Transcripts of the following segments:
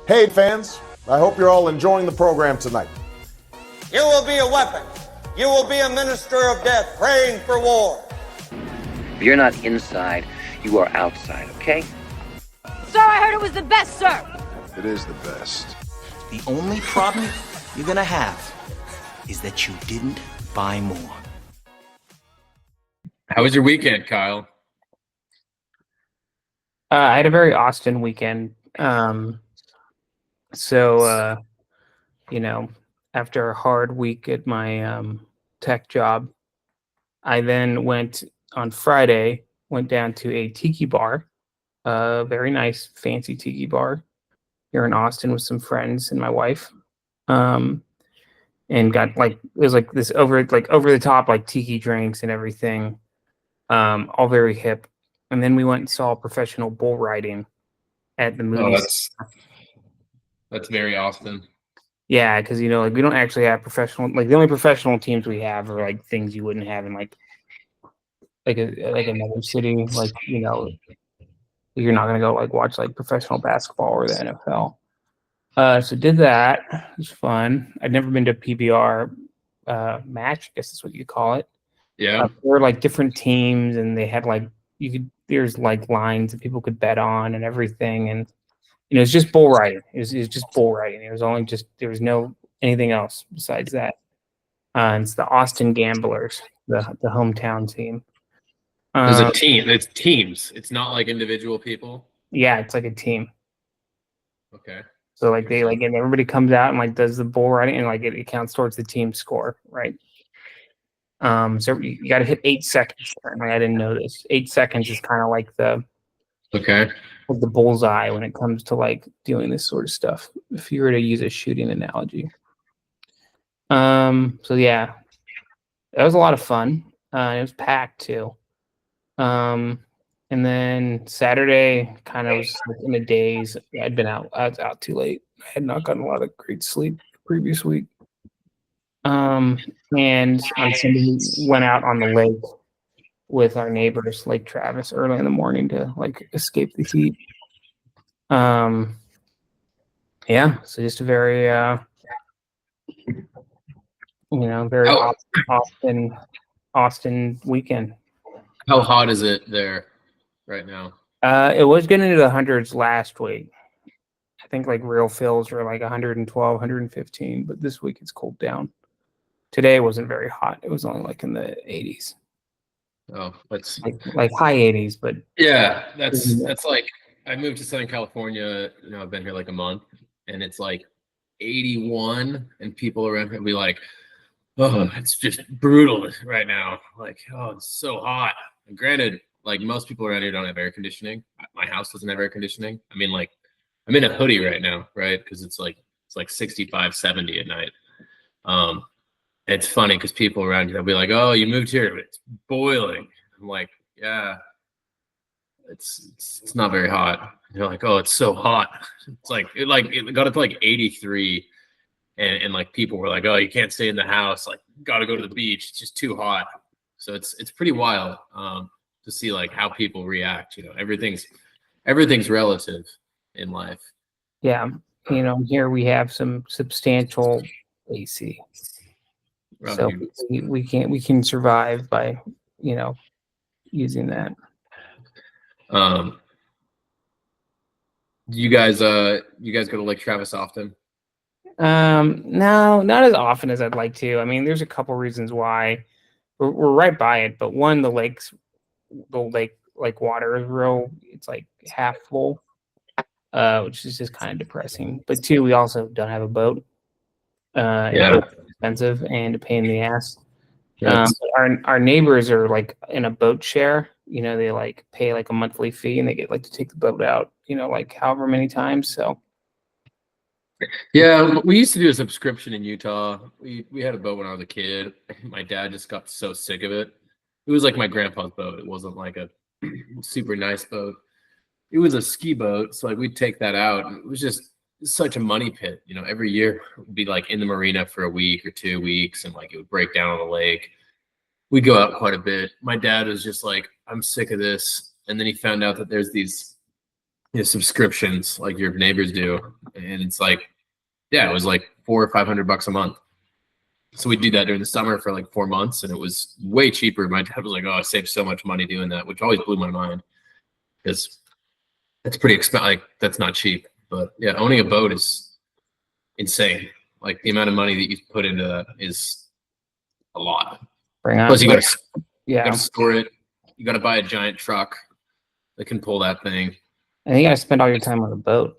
Hey fans, I hope you're all enjoying the program tonight. You will be a weapon. You will be a minister of death, praying for war. You're not inside, you are outside, okay? Sir, I heard it was the best, sir. It is the best. The only problem you're gonna have is that you didn't buy more. How was your weekend, Kyle? I had a very Austin weekend. After a hard week at my tech job, I then went on Friday, went down to a tiki bar, a very nice, fancy tiki bar here in Austin with some friends and my wife. And got it was like this over the top, like tiki drinks and everything, all very hip. And then we went and saw professional bull riding at the movies. Oh, that's very Austin. Yeah, because we don't actually have professional. Like the only professional teams we have are like things you wouldn't have in like another city. Like you're not gonna go like watch like professional basketball or the NFL. So did that. It was fun. I'd never been to a PBR match. I guess that's what you call it. Yeah. There were like different teams, and they had there's like lines that people could bet on and everything, and it's just bull riding. It was just bull riding. There was no anything else besides that. It's the Austin Gamblers, the hometown team. There's a team. It's teams. It's not like individual people. Yeah, it's like a team. Okay. So and everybody comes out and does the bull riding, and it counts towards the team score, right? So you got to hit 8 seconds. I didn't know this. 8 seconds is kind of like the bullseye when it comes to doing this sort of stuff, if you were to use a shooting analogy. So yeah, that was a lot of fun. It was packed too. And then Saturday kind of was in a daze. I was out too late. I had not gotten a lot of great sleep the previous week. And on Sunday we went out on the lake with our neighbors, Lake Travis, early in the morning to escape the heat. Yeah, so just a very very Austin weekend. How hot is it there right now? It was getting into the hundreds last week. I think real fills were 112, 115, but this week it's cooled down. Today wasn't very hot. It was only in the 80s. Oh, that's like high 80s, but yeah, that's I moved to Southern California. I've been here a month, and it's 81, and people around here will be like, "Oh, it's just brutal right now." Oh, it's so hot. And granted, most people around here don't have air conditioning. My house doesn't have air conditioning. I mean, I'm in a hoodie right now, right? Because it's 65, 70 at night. It's funny because people around here, they'll be like, "Oh, you moved here, but it's boiling." I'm like, "Yeah, it's not very hot." And they're like, "Oh, it's so hot." It's it got up to 83, and people were like, "Oh, you can't stay in the house. Got to go to the beach. It's just too hot." So it's pretty wild to see how people react. Everything's relative in life. Yeah, here we have some substantial AC. So we can survive by using that. You guys go to Lake Travis often? No, not as often as I'd like to. I mean, there's a couple reasons why. We're right by it, but one, the lake water is real. It's half full, which is just kind of depressing. But two, we also don't have a boat. Yeah. It's expensive and a pain in the ass. Our neighbors are in a boat share. They pay a monthly fee, and they get to take the boat out. However many times. So. Yeah, we used to do a subscription in Utah. We had a boat when I was a kid. My dad just got so sick of it. It was my grandpa's boat. It wasn't a super nice boat. It was a ski boat, so we'd take that out. And it was just such a money pit. Every year we'd be in the marina for a week or 2 weeks, and it would break down on the lake. We'd go out quite a bit. My dad was just "I'm sick of this." And then he found out that there's these subscriptions like your neighbors do, and it's like, yeah, it was like $400 or $500 a month. So we do that during the summer for like 4 months, and it was way cheaper. My dad was like, "Oh, I saved so much money doing that," which always blew my mind because it's pretty expensive. Like that's not cheap, but yeah, owning a boat is insane. Like the amount of money that you put into that is a lot. Plus, you gotta store it. You gotta buy a giant truck that can pull that thing. And you gotta spend all your time on the boat.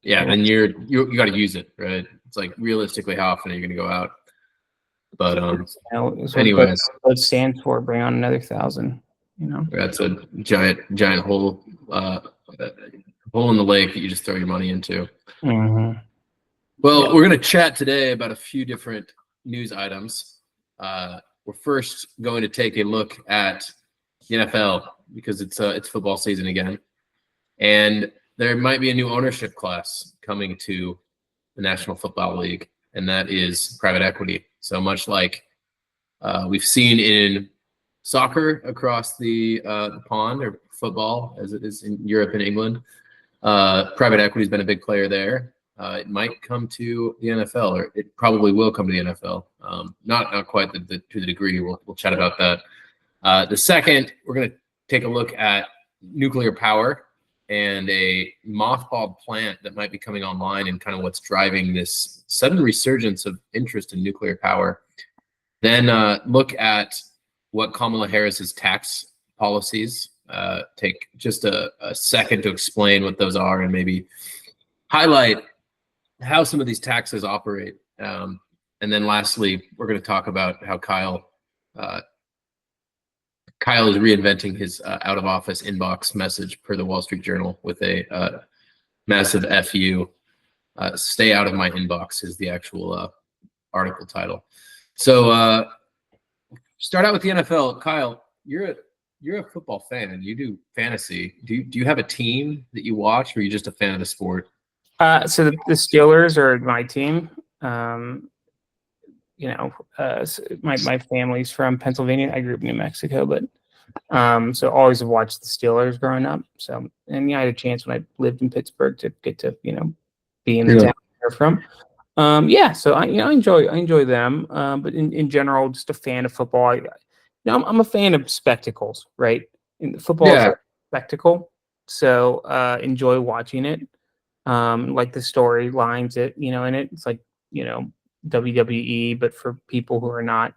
Yeah, and you got to use it, right? It's like realistically, how often are you going to go out? But anyways, what stands for bring on another 1,000. That's a giant hole in the lake that you just throw your money into. Mm-hmm. Well, we're going to chat today about a few different news items. We're first going to take a look at the NFL because it's football season again, and there might be a new ownership class coming to the National Football League, and that is private equity. So much like we've seen in soccer across the pond, or football as it is in Europe and England, private equity has been a big player there. It might come to the NFL, or it probably will come to the NFL. Not quite to the degree. We'll chat about that. The second, we're going to take a look at nuclear power and a mothballed plant that might be coming online, and kind of what's driving this sudden resurgence of interest in nuclear power. Then look at what Kamala Harris's tax policies, take just a second to explain what those are and maybe highlight how some of these taxes operate. And then lastly, we're going to talk about how Kyle is reinventing his out of office inbox message per the Wall Street Journal with a massive FU. Stay out of my inbox is the actual article title. So start out with the NFL. Kyle, you're a football fan. You do fantasy. Do you have a team that you watch, or are you just a fan of the sport? So the Steelers are my team. My family's from Pennsylvania. I grew up in New Mexico, but so always have watched the Steelers growing up. So, and I had a chance when I lived in Pittsburgh to get to be in the town they're from. So I enjoy them. But in general, just a fan of football. I'm a fan of spectacles, right? Football is a spectacle, so enjoy watching it. Like the storylines, in it, it's like WWE, but for people who are not,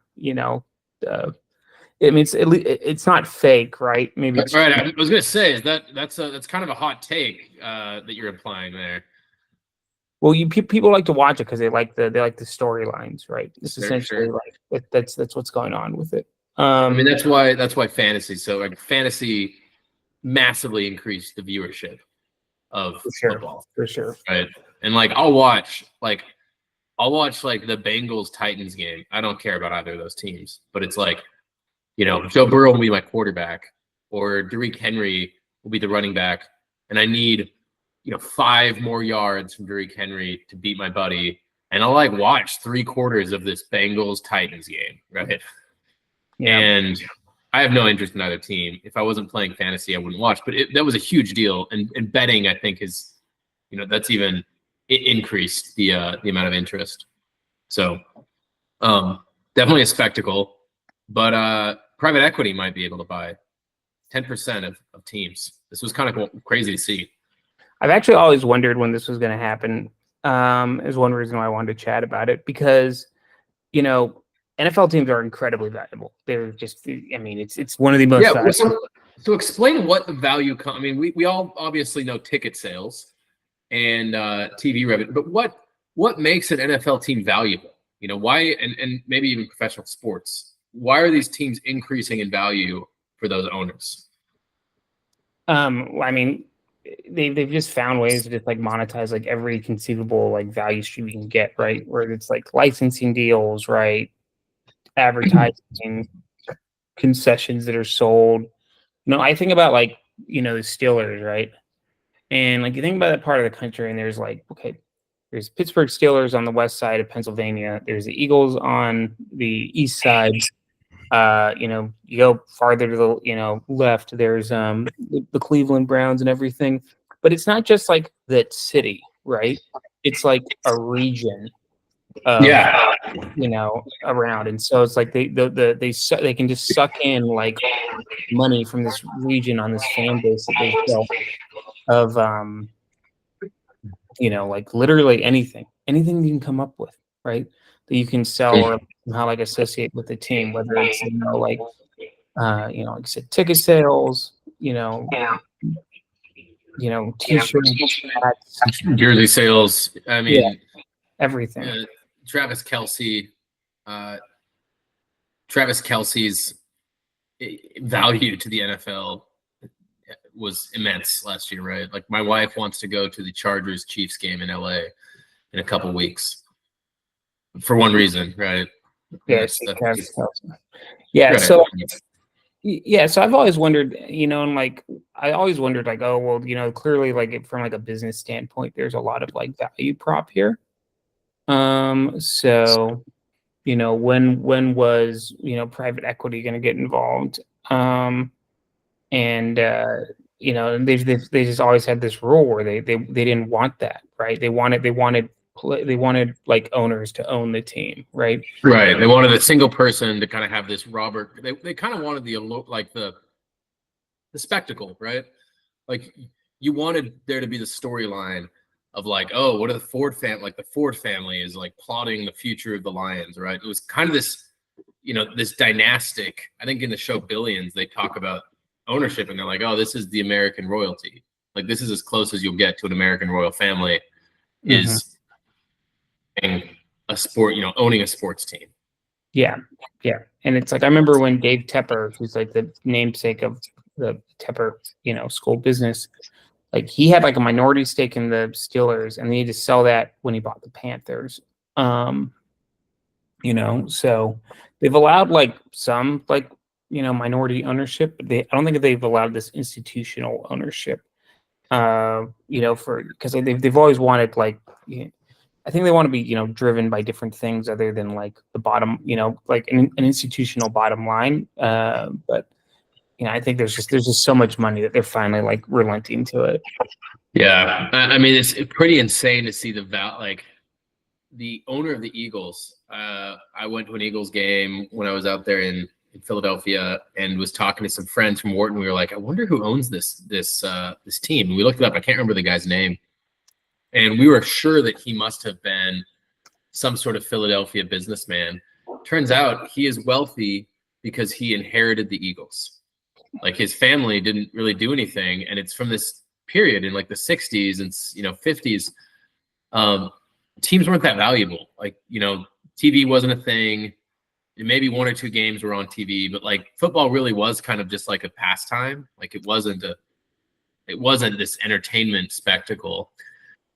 it's not fake, right? Maybe it's right. I was gonna say that's kind of a hot take that you're implying there. Well, people like to watch it because they like the storylines, right? It's essentially like that's what's going on with it. That's why fantasy. So like fantasy massively increased the viewership of football for sure. Right, and like I'll watch like the Bengals Titans game. I don't care about either of those teams, but it's like, Joe Burrow will be my quarterback, or Derrick Henry will be the running back, and I need 5 more yards from Derrick Henry to beat my buddy, and I'll like watch 3/4 of this Bengals Titans game, right? Yeah. And I have no interest in either team. If I wasn't playing fantasy, I wouldn't watch. But that was a huge deal, and betting, I think, is that's even increased the amount of interest. So definitely a spectacle. But private equity might be able to buy 10% of teams. This was kind of crazy to see. I've actually always wondered when this was going to happen. Is one reason why I wanted to chat about it, because NFL teams are incredibly valuable. They're just, it's one of the most valuable. So explain what the value we all obviously know ticket sales and TV revenue, but what makes an NFL team valuable? Why, and maybe even professional sports, why are these teams increasing in value for those owners? They've just found ways to just like monetize like every conceivable like value stream you can get, right? Where it's like licensing deals, right? Advertising, concessions that are sold. I think about like the Steelers, right? And like you think about that part of the country, and there's like, okay, there's Pittsburgh Steelers on the west side of Pennsylvania. There's the Eagles on the east side. You go farther to the left. There's the Cleveland Browns and everything. But it's not just like that city, right? It's like a region of, around, and so it's like they can just suck in like money from this region on this fan base that they built of like literally anything you can come up with, right? That you can sell or somehow like associate with the team, whether it's like like I said, ticket sales, t-shirts, hats, jersey sales. I mean, everything. Travis Kelce's value to the NFL was immense last year, right? Like my wife wants to go to the Chargers Chiefs game in LA in a couple weeks for one reason, right? Right. So I've always wondered, and like I always wondered, like, oh well, clearly, like from like a business standpoint, there's a lot of like value prop here. So when was private equity going to get involved? And they just always had this rule where they didn't want that, right? They wanted like owners to own the team, right? Right. They wanted a single person to kind of have this Robert. They kind of wanted the spectacle, right? Like you wanted there to be the storyline of like, oh, what are the Ford family? Like the Ford family is like plotting the future of the Lions, right? It was kind of this, this dynastic. I think in the show Billions, they talk about ownership and they're like, oh, this is the American royalty. Like this is as close as you'll get to an American royal family is a sport, owning a sports team. Yeah. And it's like I remember when Dave Tepper, who's like the namesake of the Tepper, school business, like he had like a minority stake in the Steelers, and they had to sell that when he bought the Panthers. So they've allowed like some like minority ownership, but I don't think they've allowed this institutional ownership. Because they've always wanted like. I think they want to be, driven by different things other than like the bottom, like an institutional bottom line. But I think there's just so much money that they're finally like relenting to it. Yeah, I mean it's pretty insane to see the owner of the Eagles. I went to an Eagles game when I was out there in Philadelphia and was talking to some friends from Wharton. We were like, I wonder who owns this team. And we looked it up. I can't remember the guy's name. And we were sure that he must have been some sort of Philadelphia businessman. Turns out he is wealthy because he inherited the Eagles. Like his family didn't really do anything. And it's from this period in like the 60s and 50s. Teams weren't that valuable. Like, TV wasn't a thing. Maybe one or two games were on TV, but like football really was kind of just like a pastime. Like it wasn't this entertainment spectacle.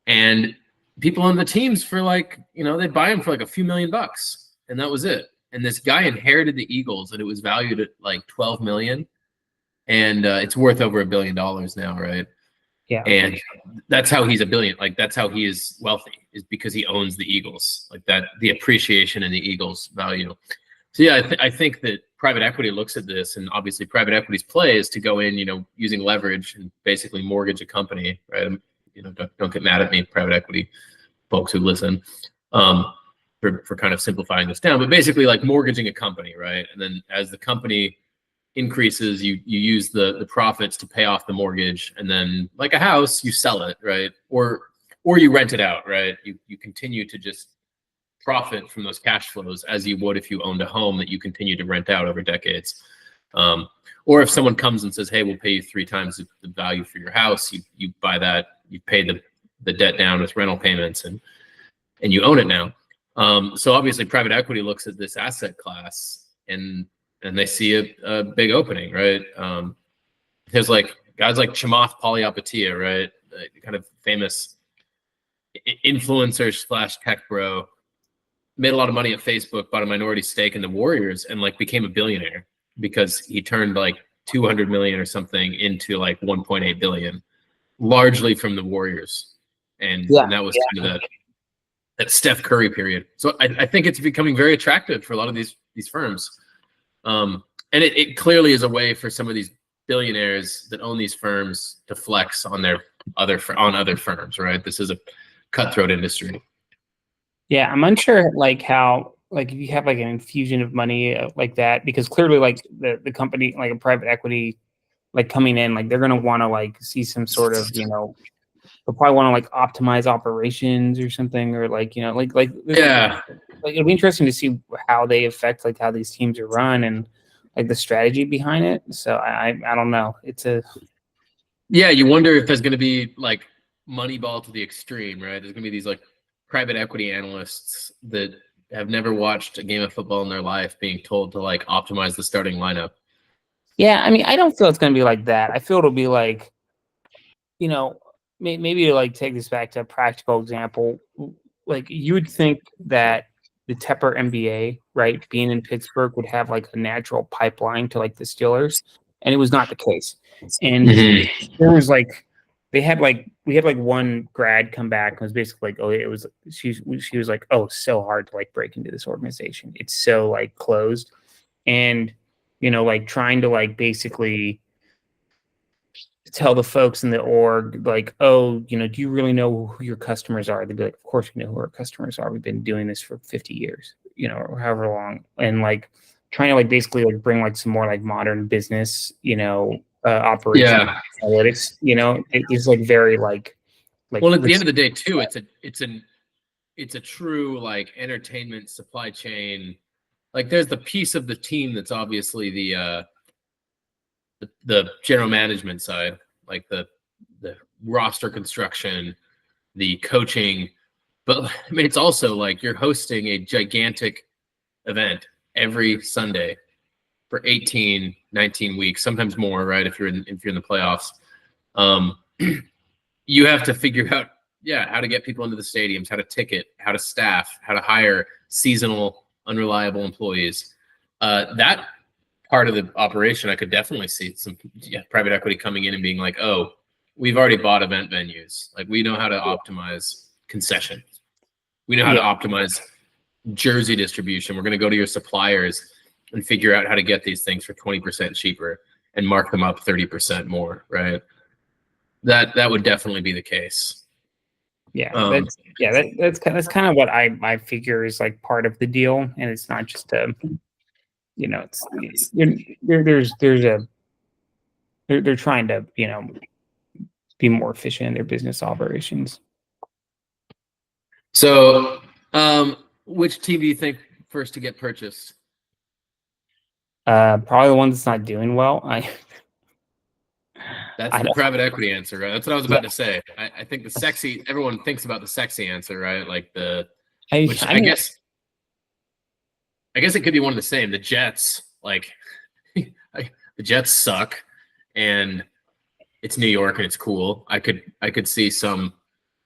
And people on the teams for like, they'd buy him for like a few $1 million, and that was it. And this guy inherited the Eagles, and it was valued at like $12 million, and it's worth over $1 billion now, right? Yeah. And that's how he's a billion. Like that's how he is wealthy, is because he owns the Eagles. Like that, the appreciation in the Eagles value. So yeah, I think that private equity looks at this, and obviously private equity's play is to go in, using leverage and basically mortgage a company, right? Don't get mad at me, private equity folks who listen, for kind of simplifying this down. But basically, like mortgaging a company, right? And then as the company increases, you use the profits to pay off the mortgage, and then like a house, you sell it, right? Or you rent it out, right? You continue to just profit from those cash flows as you would if you owned a home that you continue to rent out over decades. Or if someone comes and says, hey, we'll pay you 3 times the value for your house, you buy that. You pay the debt down with rental payments, and you own it now. So obviously private equity looks at this asset class and they see a big opening, right? There's like guys like Chamath Palihapitiya, right? Kind of famous influencer / tech bro, made a lot of money at Facebook, bought a minority stake in the Warriors, and like became a billionaire because he turned like 200 million or something into like 1.8 billion. Largely from the Warriors, and that was kind of that Steph Curry period. So I think it's becoming very attractive for a lot of these firms, and it clearly is a way for some of these billionaires that own these firms to flex on their other firms, right? This is cutthroat industry. Yeah, I'm unsure like how like if you have like an infusion of money like that, because clearly like the company, like a private equity like coming in, like they're gonna want to like see some sort of, they'll probably want to like optimize operations or something, or like Yeah. like it'll be interesting to see how they affect like how these teams are run and like the strategy behind it. So I don't know. Yeah, you wonder if there's going to be like Moneyball to the extreme, right? There's going to be these like private equity analysts that have never watched a game of football in their life being told to like optimize the starting lineup. Yeah, I mean, I don't feel it's gonna be like that. I feel it'll be like, maybe to like take this back to a practical example. Like you would think that the Tepper MBA, right, being in Pittsburgh would have like a natural pipeline to like the Steelers, and it was not the case. And there was like we had like one grad come back and was basically like, oh, it was she was like, oh, so hard to like break into this organization. It's so like closed, and like trying to like basically tell the folks in the org like, oh, do you really know who your customers are? They'd be like, of course we know who our customers are. We've been doing this for 50 years, or however long. And like trying to like basically like bring like some more like modern business, operation analytics, it is like very like well, at the end of the day too, it's a true like entertainment supply chain. Like there's the piece of the team that's obviously the general management side, like the roster construction, the coaching, but I mean it's also like you're hosting a gigantic event every Sunday for 18, 19 weeks, sometimes more, right? If you're in the playoffs, you have to figure out how to get people into the stadiums, how to ticket, how to staff, how to hire seasonal unreliable employees. That part of the operation, I could definitely see some private equity coming in and being like, oh, we've already bought event venues. Like we know how to optimize concessions. We know how to optimize jersey distribution. We're going to go to your suppliers and figure out how to get these things for 20% cheaper and mark them up 30% more, right? That would definitely be the case. Yeah, that's kind of what I figure is like part of the deal, and it's not just they're trying to be more efficient in their business operations. So, which team do you think first to get purchased? Probably the one that's not doing well. That's the private equity answer, right? That's what I was about to say. I think everyone thinks about the sexy answer, right? Like I guess it could be one of the same. The Jets, like the Jets suck, and it's New York and it's cool. I could see some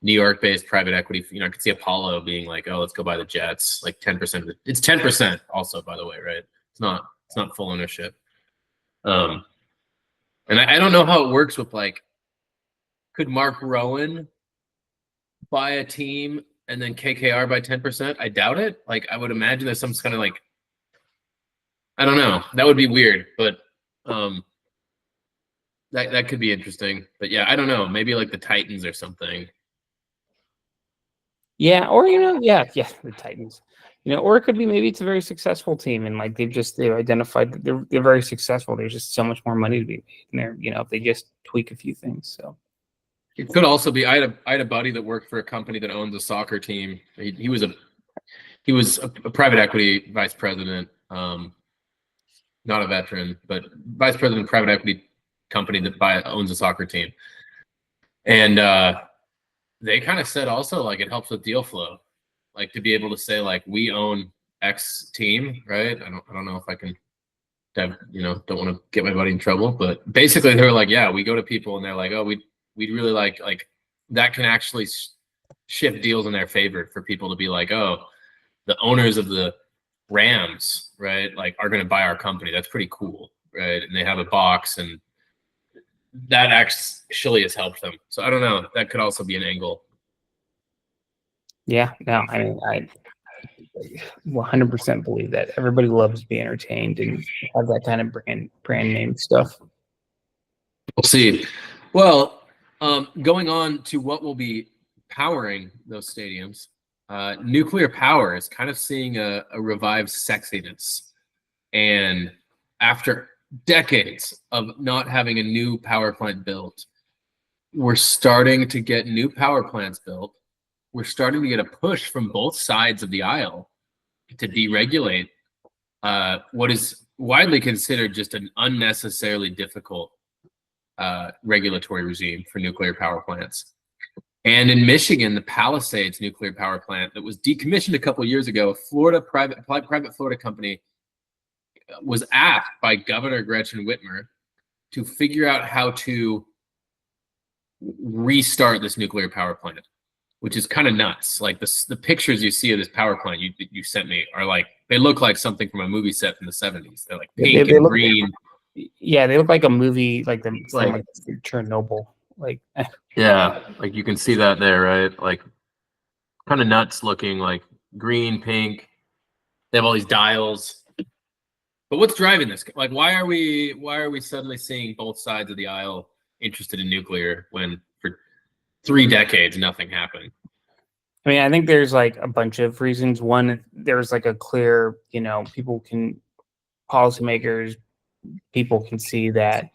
New York-based private equity. I could see Apollo being like, oh, let's go buy the Jets. Like 10% of it. It's 10% also, by the way, right? It's not full ownership. And I don't know how it works with like, could Mark Rowan buy a team and then KKR by 10%? I doubt it. Like I would imagine there's some kind of like, I don't know. That would be weird, but that could be interesting. But yeah, I don't know. Maybe like the Titans or something. Yeah, or the Titans. Or it could be maybe it's a very successful team and like they've identified that they're very successful. There's just so much more money to be made in there, if they just tweak a few things. So it could also be I had a buddy that worked for a company that owns a soccer team. He was a private equity vice president, not a veteran, but vice president of a private equity company that owns a soccer team. And they kind of said also like it helps with deal flow. Like to be able to say like we own X team, right? I don't know if I can, don't want to get my buddy in trouble, but basically they were like, yeah, we go to people and they're like, oh, we'd really like that can actually shift deals in their favor for people to be like, oh, the owners of the Rams, right, like are going to buy our company. That's pretty cool, right? And they have a box, and that actually has helped them. So I don't know. That could also be an angle. Yeah, no, I mean, I 100% believe that everybody loves to be entertained and have that kind of brand name stuff. We'll see. Well, going on to what will be powering those stadiums, nuclear power is kind of seeing a revived sexiness. And after decades of not having a new power plant built, we're starting to get new power plants built. We're starting to get a push from both sides of the aisle to deregulate what is widely considered just an unnecessarily difficult regulatory regime for nuclear power plants. And in Michigan, the Palisades nuclear power plant that was decommissioned a couple of years ago, a private Florida company was asked by Governor Gretchen Whitmer to figure out how to restart this nuclear power plant, which is kind of nuts. Like the pictures you see of this power plant you sent me are like, they look like something from a movie set from the 70s. They're like pink and green. Yeah, they look like a movie, like from like Chernobyl. Like yeah, like you can see that there, right? Like kind of nuts looking, like green, pink. They have all these dials. But what's driving this? Like, why are we suddenly seeing both sides of the aisle interested in nuclear when for 3 decades nothing happened? I mean, I think there's like a bunch of reasons. One, there's like a clear, policymakers, people can see that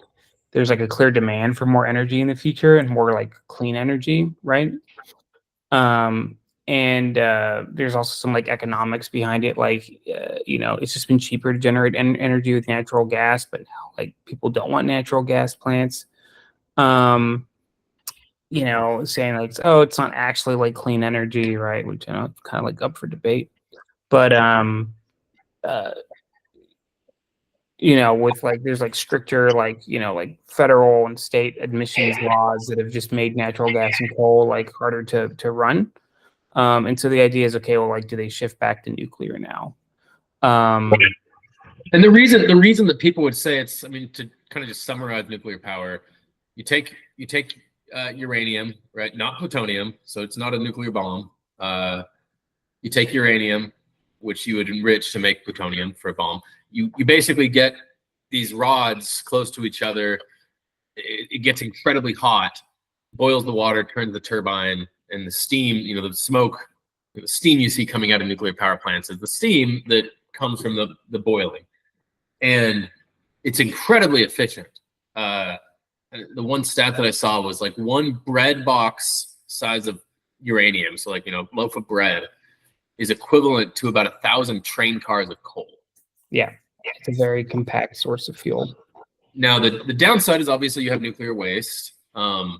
there's like a clear demand for more energy in the future and more like clean energy, right? And there's also some like economics behind it. Like, it's just been cheaper to generate energy with natural gas, but like people don't want natural gas plants. Saying like, oh, it's not actually like clean energy, right? Which kind of like up for debate. But with like there's like stricter like federal and state emissions laws that have just made natural gas and coal like harder to run. And so the idea is, okay, well, like, do they shift back to nuclear now? And the reason that people would say it's, I mean, to kind of just summarize nuclear power, you take uranium, right? Not plutonium, so it's not a nuclear bomb. You take uranium, which you would enrich to make plutonium for a bomb. You basically get these rods close to each other. It gets incredibly hot, boils the water, turns the turbine, and the steam, the smoke, the steam you see coming out of nuclear power plants is the steam that comes from the boiling. And it's incredibly efficient. The one stat that I saw was like one bread box size of uranium, so like, loaf of bread, is equivalent to about 1,000 train cars of coal. Yeah, it's a very compact source of fuel. Now, the downside is obviously you have nuclear waste. I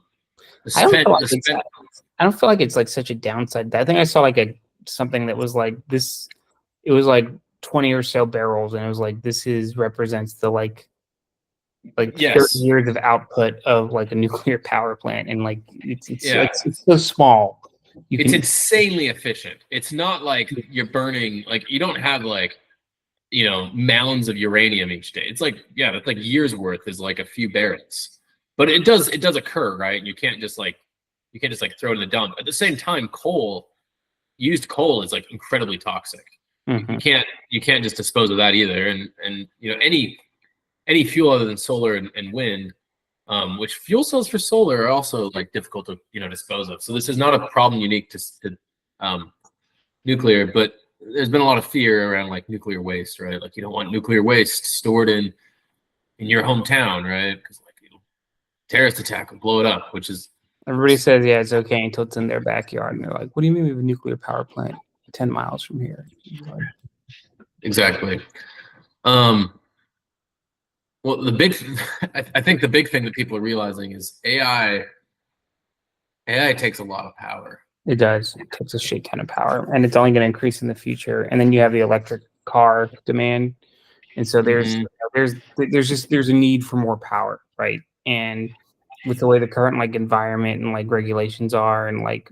don't feel like it's like such a downside. I think I saw like something that was like this. It was like 20 or so barrels, and it was like represents the like yes. 30 years of output of like a nuclear power plant, and like it's so small. It's insanely efficient. It's not like you're burning, like you don't have like mounds of uranium each day. It's like, that's like years worth is like a few barrels. But it does occur, right? You can't just throw it in the dump. At the same time, used coal is like incredibly toxic. Mm-hmm. You can't just dispose of that either. And any fuel other than solar and wind, which fuel cells for solar are also like difficult to dispose of. So this is not a problem unique to nuclear, but there's been a lot of fear around like nuclear waste, right? Like you don't want nuclear waste stored in your hometown, right? Because terrorist attack will blow it up, which is everybody says it's okay until it's in their backyard, and they're like, what do you mean we have a nuclear power plant 10 miles from here? Exactly. Well, I think the big thing that people are realizing is AI takes a lot of power. It does. It takes a shit ton of power, and it's only going to increase in the future. And then you have the electric car demand, and so there's a need for more power, right? And with the way the current like environment and like regulations are, and like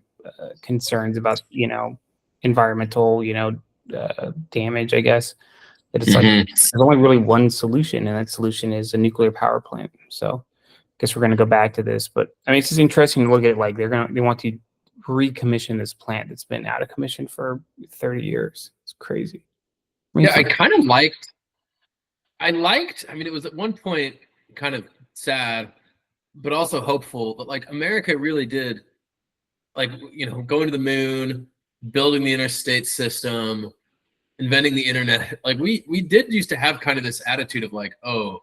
concerns about environmental damage, I guess that it's like there's only really one solution, and that solution is a nuclear power plant. So I guess we're going to go back to this, but I mean it's just interesting to look at like they want to recommission this plant that's been out of commission for 30 years. It's crazy. I kind of liked, I mean, it was at one point kind of sad, but also hopeful. But like America really did like, going to the moon, building the interstate system, inventing the internet. Like we did used to have kind of this attitude of like, oh,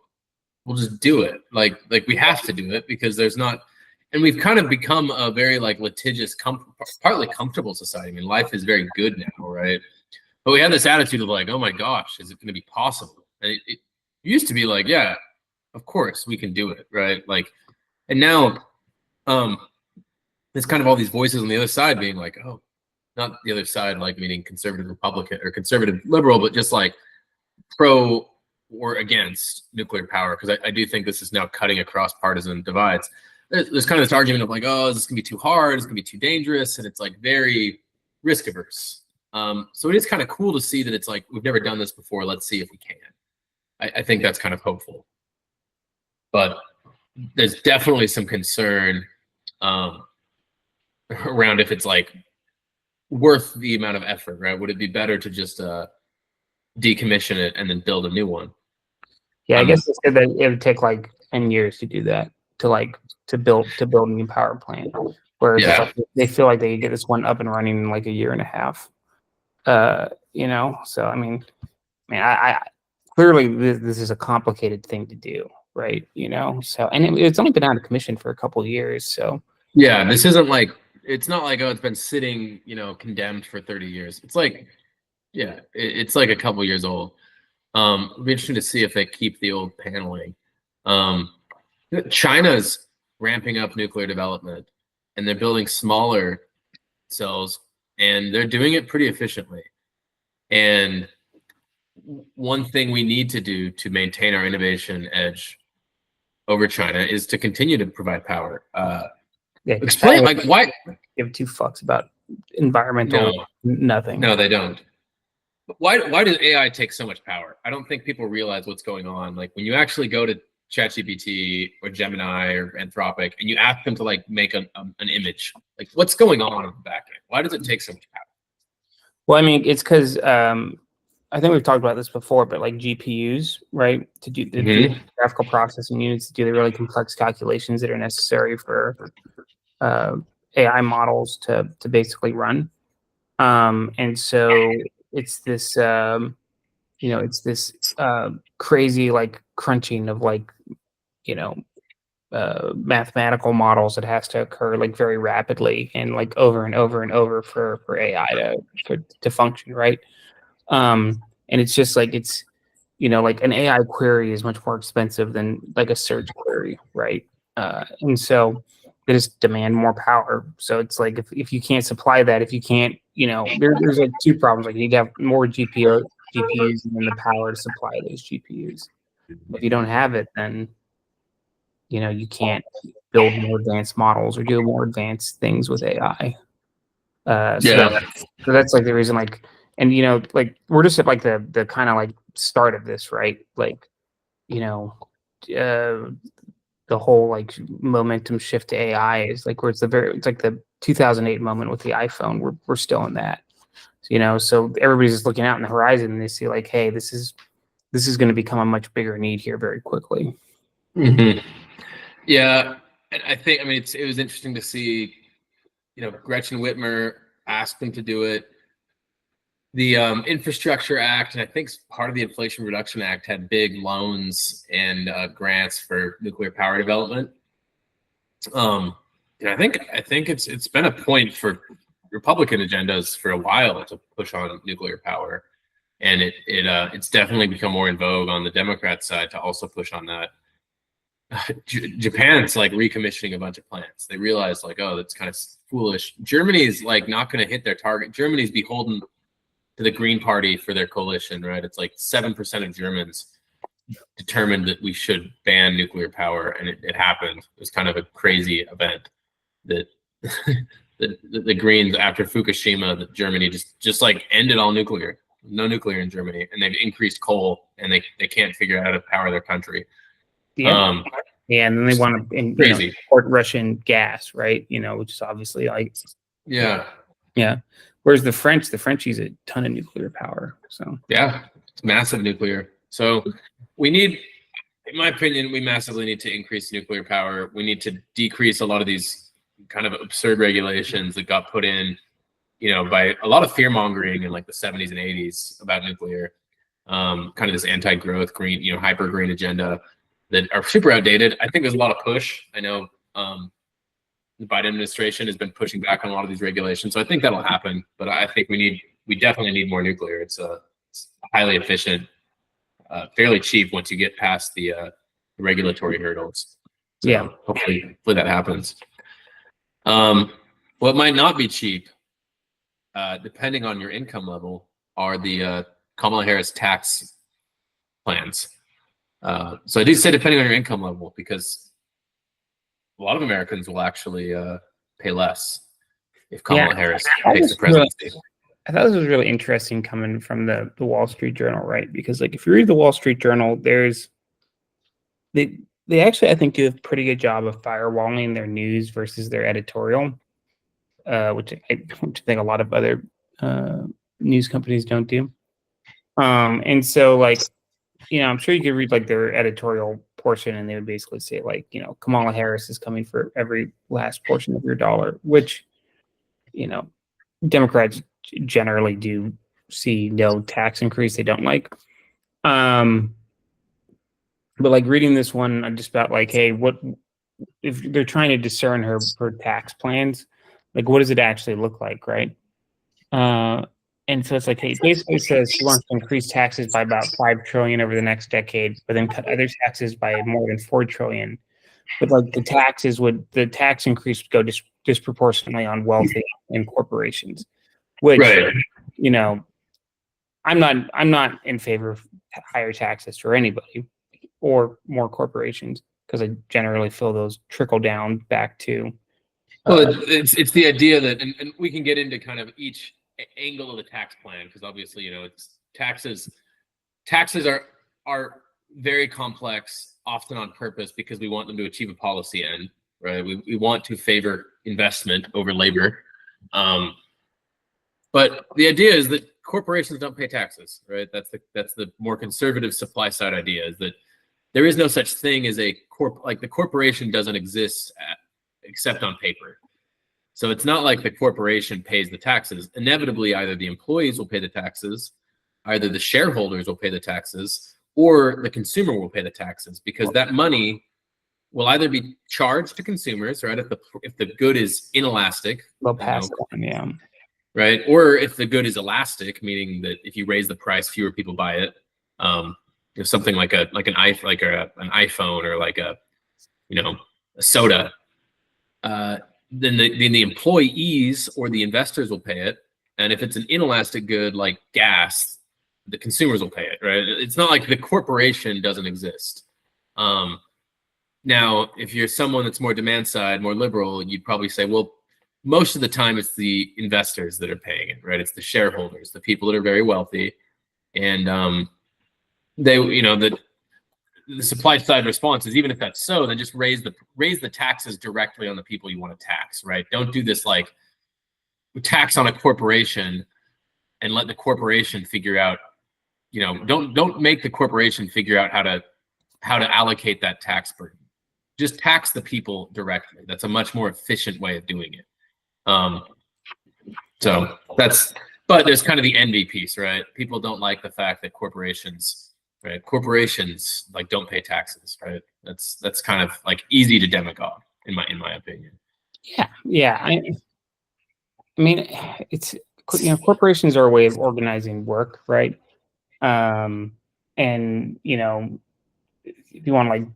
we'll just do it. Like we have to do it because there's not, and we've kind of become a very like litigious, partly comfortable society. I mean, life is very good now, right? But we had this attitude of like, oh my gosh, is it going to be possible? And it used to be like, yeah, of course we can do it, right? Like, and now, there's kind of all these voices on the other side being like, oh, not the other side, like meaning conservative Republican or conservative liberal, but just like pro or against nuclear power. Because I do think this is now cutting across partisan divides. There's kind of this argument of like, oh, is this gonna be too hard? It's gonna be too dangerous, and it's like very risk averse. So it is kind of cool to see that it's like we've never done this before. Let's see if we can. I think that's kind of hopeful, but there's definitely some concern around if it's like worth the amount of effort, right? Would it be better to just decommission it and then build a new one? Yeah, I guess they said that it would take like 10 years to do that, to build a new power plant. Whereas like, they feel like they could get this one up and running in like a year and a half. So I mean, I clearly this is a complicated thing to do, right? So and it's only been out of commission for a couple of years. So yeah, this isn't like, it's not like, oh, it's been sitting, condemned for 30 years. It's like, yeah, it's like a couple years old. It'll be interesting to see if they keep the old paneling. China's ramping up nuclear development, and they're building smaller cells, and they're doing it pretty efficiently. And one thing we need to do to maintain our innovation edge over China is to continue to provide power. Explain, like, why give two fucks about environmental nothing. No, they don't. Why does AI take so much power? I don't think people realize what's going on. Like when you actually go to ChatGPT or Gemini or Anthropic and you ask them to like make an image, like what's going on the back end? Why does it take so much power? Well, I mean, it's because I think we've talked about this before, but like GPUs, right, to do the graphical processing units to do the really complex calculations that are necessary for AI models to basically run. And so it's this, it's this crazy like crunching of like, mathematical models that has to occur like very rapidly and like over and over and over for AI to function, right? And it's just like it's like an AI query is much more expensive than like a search query, right? And so they just demand more power. So it's like if you can't supply that, if you can't, there's like two problems. Like you need to have more GPUs and then the power to supply those GPUs. If you don't have it, then you can't build more advanced models or do more advanced things with AI. So that's like the reason, like, and like we're just at like the kind of like start of this, right? Like, the whole like momentum shift to AI is like where it's like the 2008 moment with the iPhone. We're still in that, so everybody's just looking out in the horizon and they see like, hey, this is going to become a much bigger need here very quickly. Mm-hmm. Yeah, and I think, it was interesting to see, Gretchen Whitmer asked them to do it. The Infrastructure Act, and I think part of the Inflation Reduction Act had big loans and grants for nuclear power development. And I think it's been a point for Republican agendas for a while to push on nuclear power, and it's definitely become more in vogue on the Democrat side to also push on that. Japan's like recommissioning a bunch of plants. They realized like, oh, that's kind of foolish. Germany is like not going to hit their target. Germany's beholden to the Green Party for their coalition, right? It's like 7% of Germans determined that we should ban nuclear power, and it happened. It was kind of a crazy event that the Greens, after Fukushima, that Germany just like ended all nuclear. No nuclear in Germany, and they've increased coal, and they can't figure out how to power their country. Yeah, and then they want to import Russian gas, right? Which is obviously like yeah. Whereas the French use a ton of nuclear power. So yeah, it's massive nuclear. So we need, in my opinion, we massively need to increase nuclear power. We need to decrease a lot of these kind of absurd regulations that got put in, by a lot of fear mongering in like the 70s and 80s about nuclear, kind of this anti-growth green, hyper green agenda that are super outdated. I think there's a lot of push. I know the Biden administration has been pushing back on a lot of these regulations, so I think that'll happen. But I think we definitely need more nuclear. It's highly efficient, fairly cheap once you get past the regulatory hurdles. So Yeah. hopefully that happens. What might not be cheap, depending on your income level, are the Kamala Harris tax plans. So I do say depending on your income level, because a lot of Americans will actually pay less if Kamala Harris takes the presidency. I thought this was really interesting coming from the Wall Street Journal, right? Because like if you read the Wall Street Journal, they actually, I think, do a pretty good job of firewalling their news versus their editorial, which I think a lot of other news companies don't do. And so like, I'm sure you could read like their editorial portion and they would basically say like, Kamala Harris is coming for every last portion of your dollar, which, Democrats generally do see no tax increase they don't like. But like reading this one, I'm just about like, hey, what if they're trying to discern her tax plans? Like, what does it actually look like, right? And so it's like, hey, it basically says she wants to increase taxes by about $5 trillion over the next decade, but then cut other taxes by more than $4 trillion. But like the tax increase would go disproportionately on wealthy and corporations, which, Right. I'm not in favor of higher taxes for anybody or more corporations, because I generally feel those trickle down back to. Well, it's the idea that, and we can get into kind of each angle of the tax plan, because obviously, it's taxes are very complex, often on purpose, because we want them to achieve a policy end, right? We want to favor investment over labor. But the idea is that corporations don't pay taxes, right? That's the more conservative supply side idea, is that there is no such thing as the corporation doesn't exist except on paper. So it's not like the corporation pays the taxes. Inevitably, either the employees will pay the taxes, either the shareholders will pay the taxes, or the consumer will pay the taxes, because that money will either be charged to consumers, right? If the good is inelastic, They'll pass it on, yeah. Right? Or if the good is elastic, meaning that if you raise the price, fewer people buy it. Something like an iPhone or like a soda. Then the employees or the investors will pay it. And if it's an inelastic good like gas, the consumers will pay it, right? It's not like the corporation doesn't exist. Now, if you're someone that's more demand side, more liberal, you'd probably say, well, most of the time it's the investors that are paying it, right? It's the shareholders, the people that are very wealthy. And the supply side response is, even if that's so, then just raise the taxes directly on the people you want to tax, right? Don't do this like tax on a corporation and let the corporation figure out, don't make the corporation figure out how to allocate that tax burden. Just tax the people directly. That's a much more efficient way of doing it. But there's kind of the envy piece, right? People don't like the fact that corporations like don't pay taxes, right? That's kind of like easy to demagogue in my opinion. Yeah. I mean, it's corporations are a way of organizing work, right? And if you want to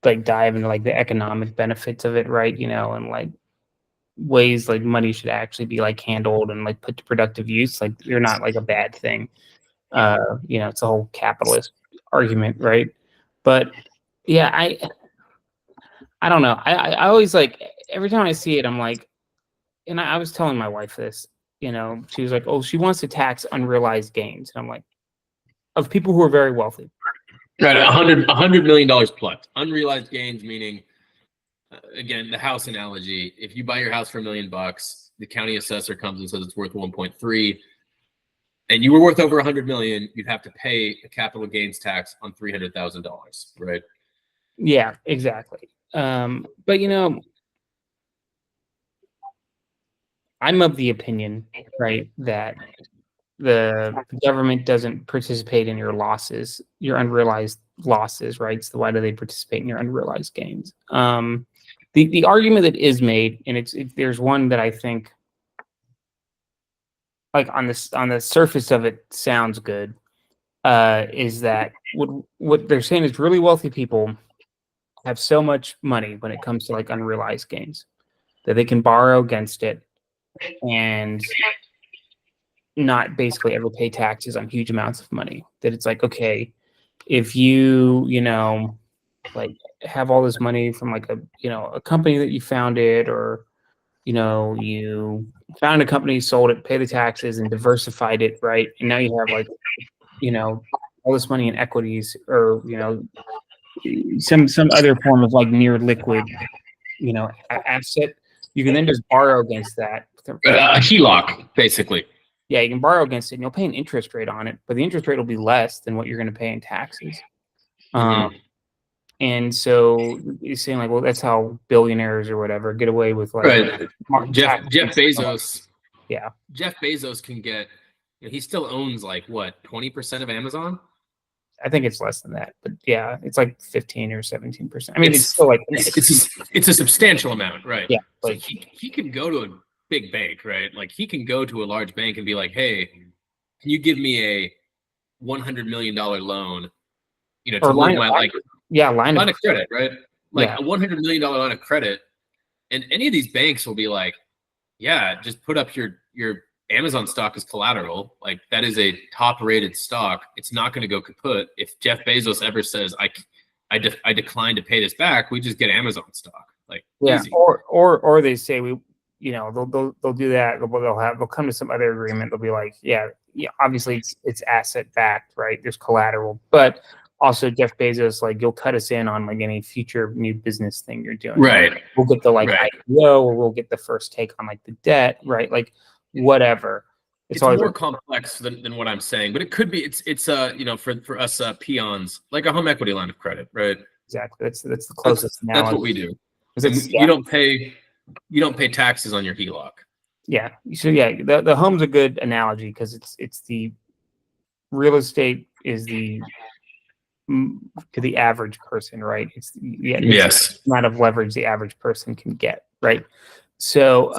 like dive into like the economic benefits of it, right? And like ways like money should actually be like handled and like put to productive use. Like they're not like a bad thing. It's a whole capitalist argument, right? But yeah, I don't know. I always like, every time I see it, I'm like, and I was telling my wife this, she was like, oh, she wants to tax unrealized gains. And I'm like, of people who are very wealthy. Right, $100 million plus. Unrealized gains, meaning, again, the house analogy. If you buy your house for $1 million, the county assessor comes and says it's worth 1.3, and you were worth over 100 million, you'd have to pay a capital gains tax on $300,000, right? Yeah, exactly. But I'm of the opinion, right, that the government doesn't participate in your losses, your unrealized losses, right? So why do they participate in your unrealized gains? The argument that is made, and there's one that I think, like on the surface of it, sounds good. Is that what they're saying is really wealthy people have so much money when it comes to like unrealized gains that they can borrow against it and not basically ever pay taxes on huge amounts of money. That it's like, okay, if you like have all this money from like a company that you founded, or you found a company, sold it, pay the taxes, and diversified it, right? And now you have like all this money in equities, or some other form of like near liquid asset. You can then just borrow against that. A HELOC, basically. Yeah, you can borrow against it, and you'll pay an interest rate on it, but the interest rate will be less than what you're going to pay in taxes. And so he's saying like, well, that's how billionaires or whatever get away with like Jeff Bezos. Yeah, Jeff Bezos can get. He still owns like what 20% of Amazon. I think it's less than that, but yeah, it's like 15 or 17%. I mean, it's still like it's a substantial amount, right? Yeah, so he can go to a big bank, right? Like he can go to a large bank and be like, "Hey, can you give me a $100 million loan? To line my line of credit, right? Like Yeah. a $100 million line of credit." And any of these banks will be like, "Yeah, just put up your Amazon stock as collateral. Like that is a top-rated stock. It's not going to go kaput. If Jeff Bezos ever says I decline to pay this back, we just get Amazon stock." Like easy. or they say they'll do that. They'll come to some other agreement. They'll be like, yeah, obviously it's asset backed, right? There's collateral, but also Jeff Bezos, like, you'll cut us in on like any future new business thing you're doing. Right. We'll get the IPO, or we'll get the first take on like the debt, right? Like whatever. It's more complex than what I'm saying, but it could be. It's for us peons, like a home equity line of credit, right? Exactly. That's the closest. That's what we do. You don't pay taxes on your HELOC. Yeah. So yeah, the home's a good analogy because it's the real estate is to the average person, right? It's yes, the amount of leverage the average person can get, right? So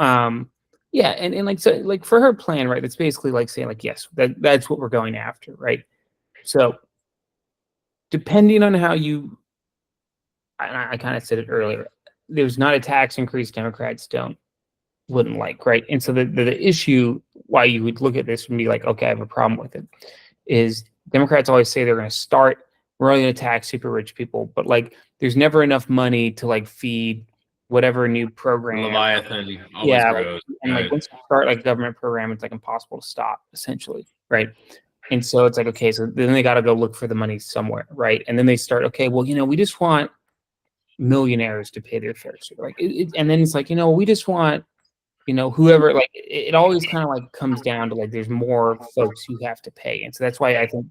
yeah, and like, so like for her plan, right, it's basically like saying like, yes, that's what we're going after, right? So depending on how I kind of said it earlier, there's not a tax increase Democrats wouldn't like, right? And so the issue why you would look at this and be like, okay, I have a problem with it, is Democrats always say they're going to start, we're only going to tax super rich people, but like there's never enough money to like feed whatever new program. Leviathan grows, and like once you start like government program, it's like impossible to stop, essentially, right? And so it's like, okay, so then they got to go look for the money somewhere, right? And then they start, okay, well, we just want millionaires to pay their fair share, like, and then it's like, we just want, whoever, like, it always kind of like comes down to like there's more folks who have to pay, and so that's why I think,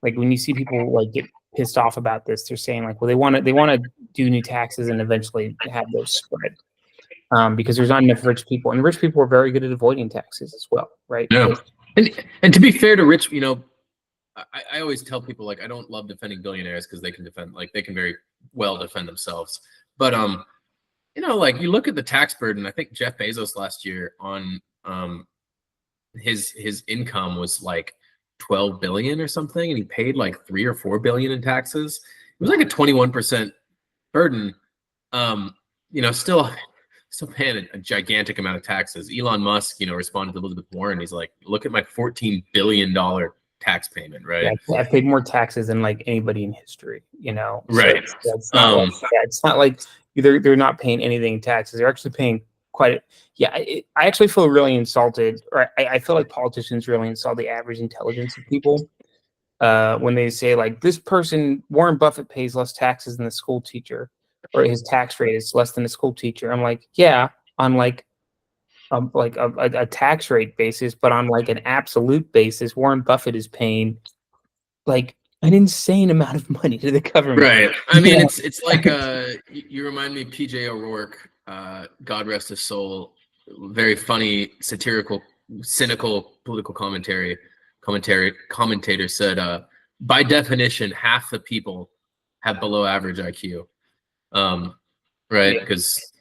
like, when you see people like get pissed off about this, they're saying like, well, they want to do new taxes and eventually have those spread, because there's not enough rich people, and rich people are very good at avoiding taxes as well, right? Yeah. And to be fair to rich, I always tell people, like, I don't love defending billionaires because they can very well defend themselves. But like, you look at the tax burden. I think Jeff Bezos last year on his income was like 12 billion or something, and he paid like 3 or 4 billion in taxes. It was like a 21% burden. Still paying a gigantic amount of taxes. Elon Musk, responded to Elizabeth Warren. He's like, look at my $14 billion tax payment, right? Yeah, I've paid more taxes than like anybody in history, Right. So it's not like they're not paying anything in taxes. They're actually paying quite. I actually feel really insulted, or I feel like politicians really insult the average intelligence of people when they say like, this person, Warren Buffett, pays less taxes than the school teacher, or his tax rate is less than a school teacher. I'm like, yeah, on like a tax rate basis, but on like an absolute basis, Warren Buffett is paying like an insane amount of money to the government. Right. I mean, it's like you remind me of PJ O'Rourke, God rest his soul. very funny, satirical, cynical political commentator said, by definition, half the people have below average IQ. Right? Because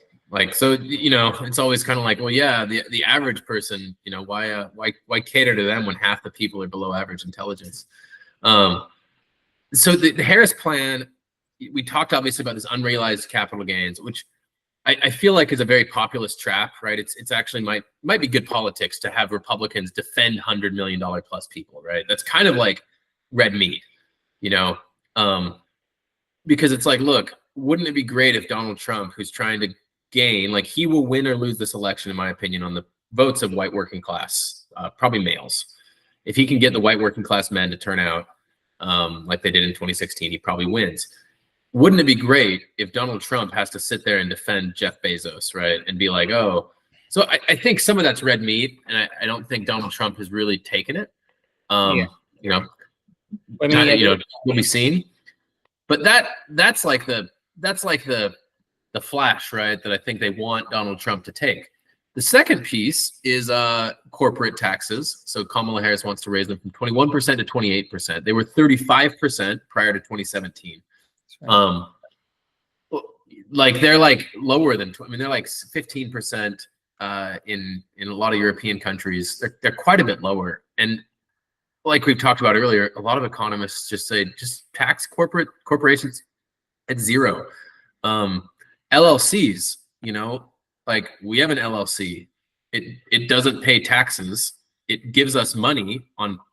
so it's always kind of like, well, yeah, the average person, why cater to them when half the people are below average intelligence? So the Harris plan, we talked obviously about this unrealized capital gains, which I feel like is a very populist trap, right? It's actually might be good politics to have Republicans defend $100 million plus people, right? That's kind of like red meat, because it's like, look, wouldn't it be great if Donald Trump, who's trying to gain, like he will win or lose this election, in my opinion, on the votes of white working class, probably males. If he can get the white working class men to turn out like they did in 2016, he probably wins. Wouldn't it be great if Donald Trump has to sit there and defend Jeff Bezos, right? And be like, oh, so I think some of that's red meat, and I don't think Donald Trump has really taken it. We'll be seen. But that's like the flash, right? That I think they want Donald Trump to take. The second piece is corporate taxes. So Kamala Harris wants to raise them from 21% to 28%. They were 35% prior to 2017. Right. They're like lower than, they're like 15% in a lot of European countries. They're quite a bit lower. And like we've talked about earlier, a lot of economists just say just tax corporations at zero. LLCs, like we have an LLC. It doesn't pay taxes. It gives us money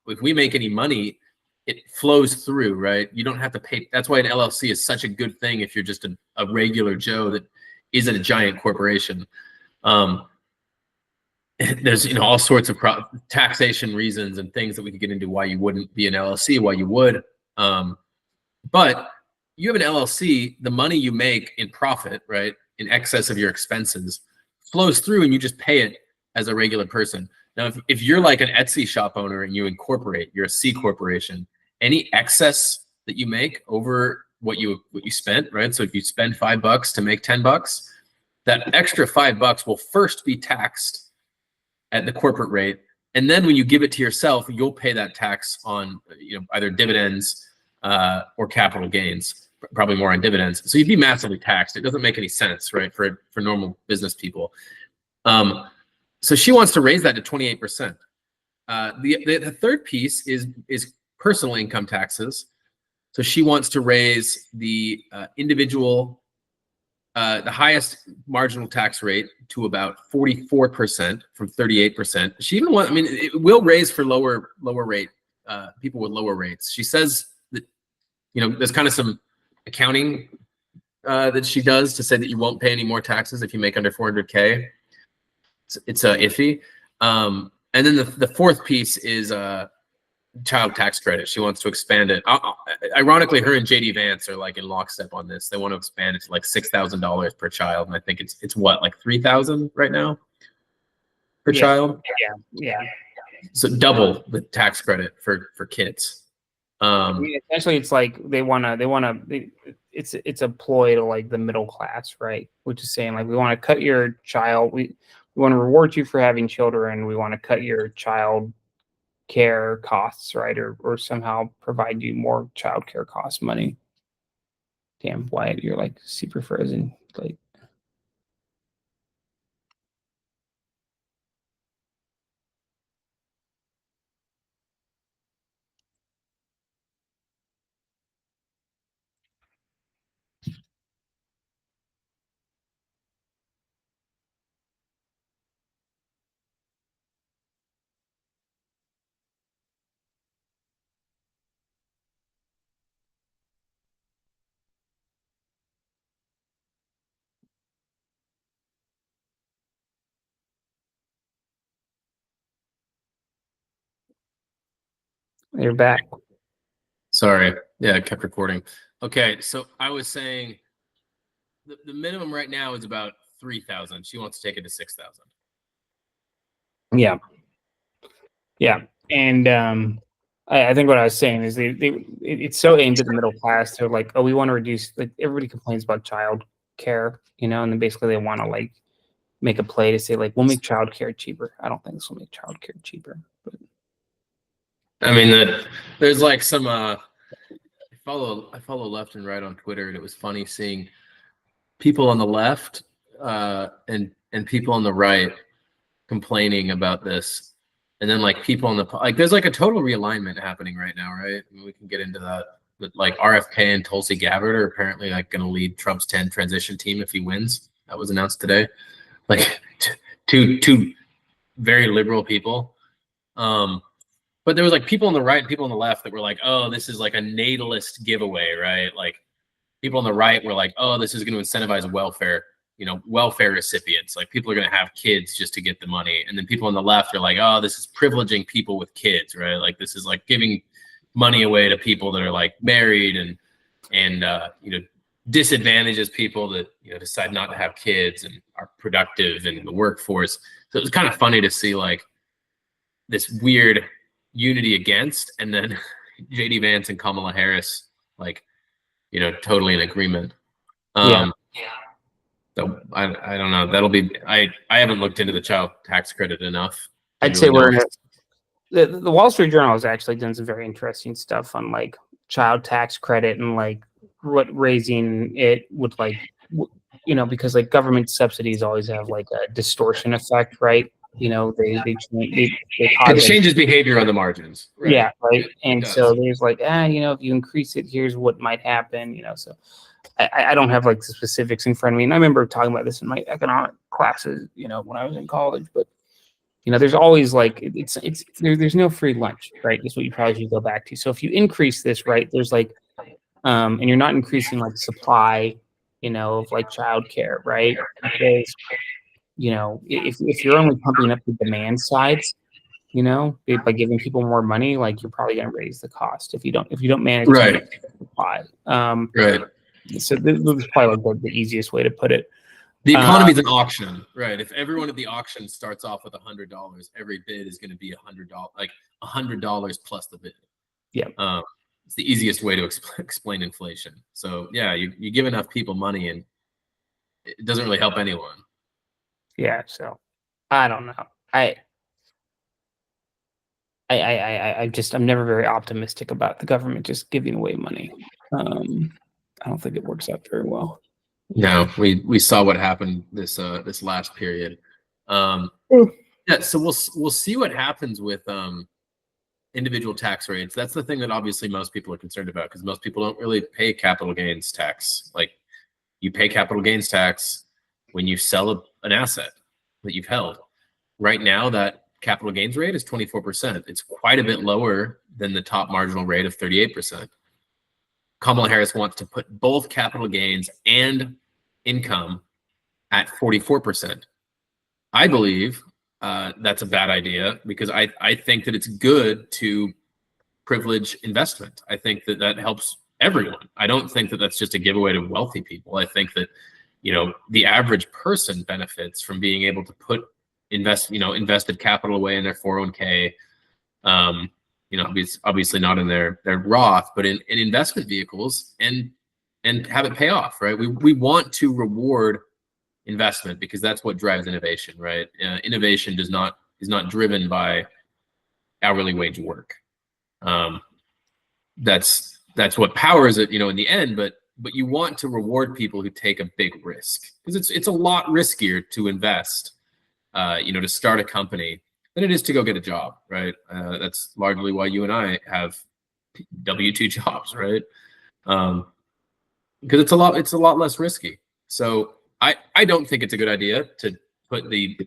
if we make any money, it flows through, right? You don't have to pay. That's why an LLC is such a good thing if you're just a regular Joe that isn't a giant corporation. There's all sorts of taxation reasons and things that we could get into why you wouldn't be an LLC, why you would. But you have an LLC, the money you make in profit, right, in excess of your expenses, flows through and you just pay it as a regular person. Now, if you're like an Etsy shop owner and you incorporate, you're a C corporation, any excess that you make over what you spent, right? So if you spend $5 to make $10, that extra $5 will first be taxed at the corporate rate, and then when you give it to yourself, you'll pay that tax on either dividends or capital gains, probably more on dividends. So you'd be massively taxed. It doesn't make any sense, right, for normal business people. So she wants to raise that to 28%. The third piece is personal income taxes. So she wants to raise the individual, the highest marginal tax rate to about 44% from 38%. She even wants, it will raise for lower rate people with lower rates. She says that there's kind of some accounting that she does to say that you won't pay any more taxes if you make under 400K. It's iffy. And then the fourth piece is child tax credit. She wants to expand it. Ironically, her and JD Vance are like in lockstep on this. They want to expand it to like $6,000 per child, and I think it's what, like $3,000 right now per child. Yeah. So double the tax credit for kids. Essentially, it's like it's a ploy to like the middle class, right? Which is saying like we want to cut your child. We want to reward you for having children. We want to cut your child care costs, right? Or somehow provide you more child care cost money. Damn, Wyatt, you're like super frozen. Like, you're back. Sorry. Yeah, I kept recording. Okay, so I was saying the minimum right now is about 3,000. She wants to take it to 6,000. Yeah. And I think what I was saying is it's so aimed at the middle class. They're like, oh, we want to reduce, like everybody complains about child care, and then basically they want to like make a play to say like we'll make childcare cheaper. I don't think this will make childcare cheaper. But I mean, there's like some I follow left and right on Twitter, and it was funny seeing people on the left and people on the right complaining about this, and then like people on the like there's like a total realignment happening right now, right? I mean, we can get into that, but like RFK and Tulsi Gabbard are apparently like going to lead Trump's 10 transition team if he wins. That was announced today. Like two very liberal people. But there was like people on the right and people on the left that were like, oh, this is like a natalist giveaway, right? Like people on the right were like, oh, this is going to incentivize welfare, welfare recipients. Like people are going to have kids just to get the money. And then people on the left are like, oh, this is privileging people with kids, right? Like this is like giving money away to people that are like married and disadvantages people that, decide not to have kids and are productive in the workforce. So it was kind of funny to see like this weird unity against, and then JD Vance and Kamala Harris, like, totally in agreement. So I don't know. That'll be, I haven't looked into the child tax credit enough. I'd say the Wall Street Journal has actually done some very interesting stuff on like child tax credit and like what raising it would like, because like government subsidies always have like a distortion effect, right? It changes behavior on the margins. Right? Yeah, right. And so there's like, if you increase it, here's what might happen. So I don't have like the specifics in front of me, and I remember talking about this in my economic classes, when I was in college. But there's always like there's no free lunch, right? That's what you probably should go back to. So if you increase this, right, there's like, and you're not increasing like supply, of like childcare, right? Because if you're only pumping up the demand sides, by giving people more money, like you're probably going to raise the cost if you don't manage right. Supply. Right. So this is probably like the easiest way to put it. The economy is an auction, right? If everyone at the auction starts off with $100, every bid is going to be $100, like $100 plus the bid. Yeah. It's the easiest way to explain inflation. So yeah, you give enough people money, and it doesn't really help anyone. Yeah, so I don't know. I'm never very optimistic about the government just giving away money. I don't think it works out very well. No, we saw what happened this last period. Yeah, so we'll see what happens with individual tax rates. That's the thing that obviously most people are concerned about, because most people don't really pay capital gains tax. Like you pay capital gains tax when you sell an asset that you've held. Right now, that capital gains rate is 24%. It's quite a bit lower than the top marginal rate of 38%. Kamala Harris wants to put both capital gains and income at 44%. I believe that's a bad idea, because I think that it's good to privilege investment. I think that helps everyone. I don't think that that's just a giveaway to wealthy people. I think that the average person benefits from being able to put invested capital away in their 401k. Obviously not in their Roth, but in investment vehicles, and have it pay off, right? We want to reward investment, because that's what drives innovation, right? Innovation is not driven by hourly wage work. That's what powers it, in the end, but you want to reward people who take a big risk, because it's a lot riskier to invest, to start a company than it is to go get a job, right? That's largely why you and I have W-2 jobs, right? Because it's a lot less risky. So I don't think it's a good idea to put the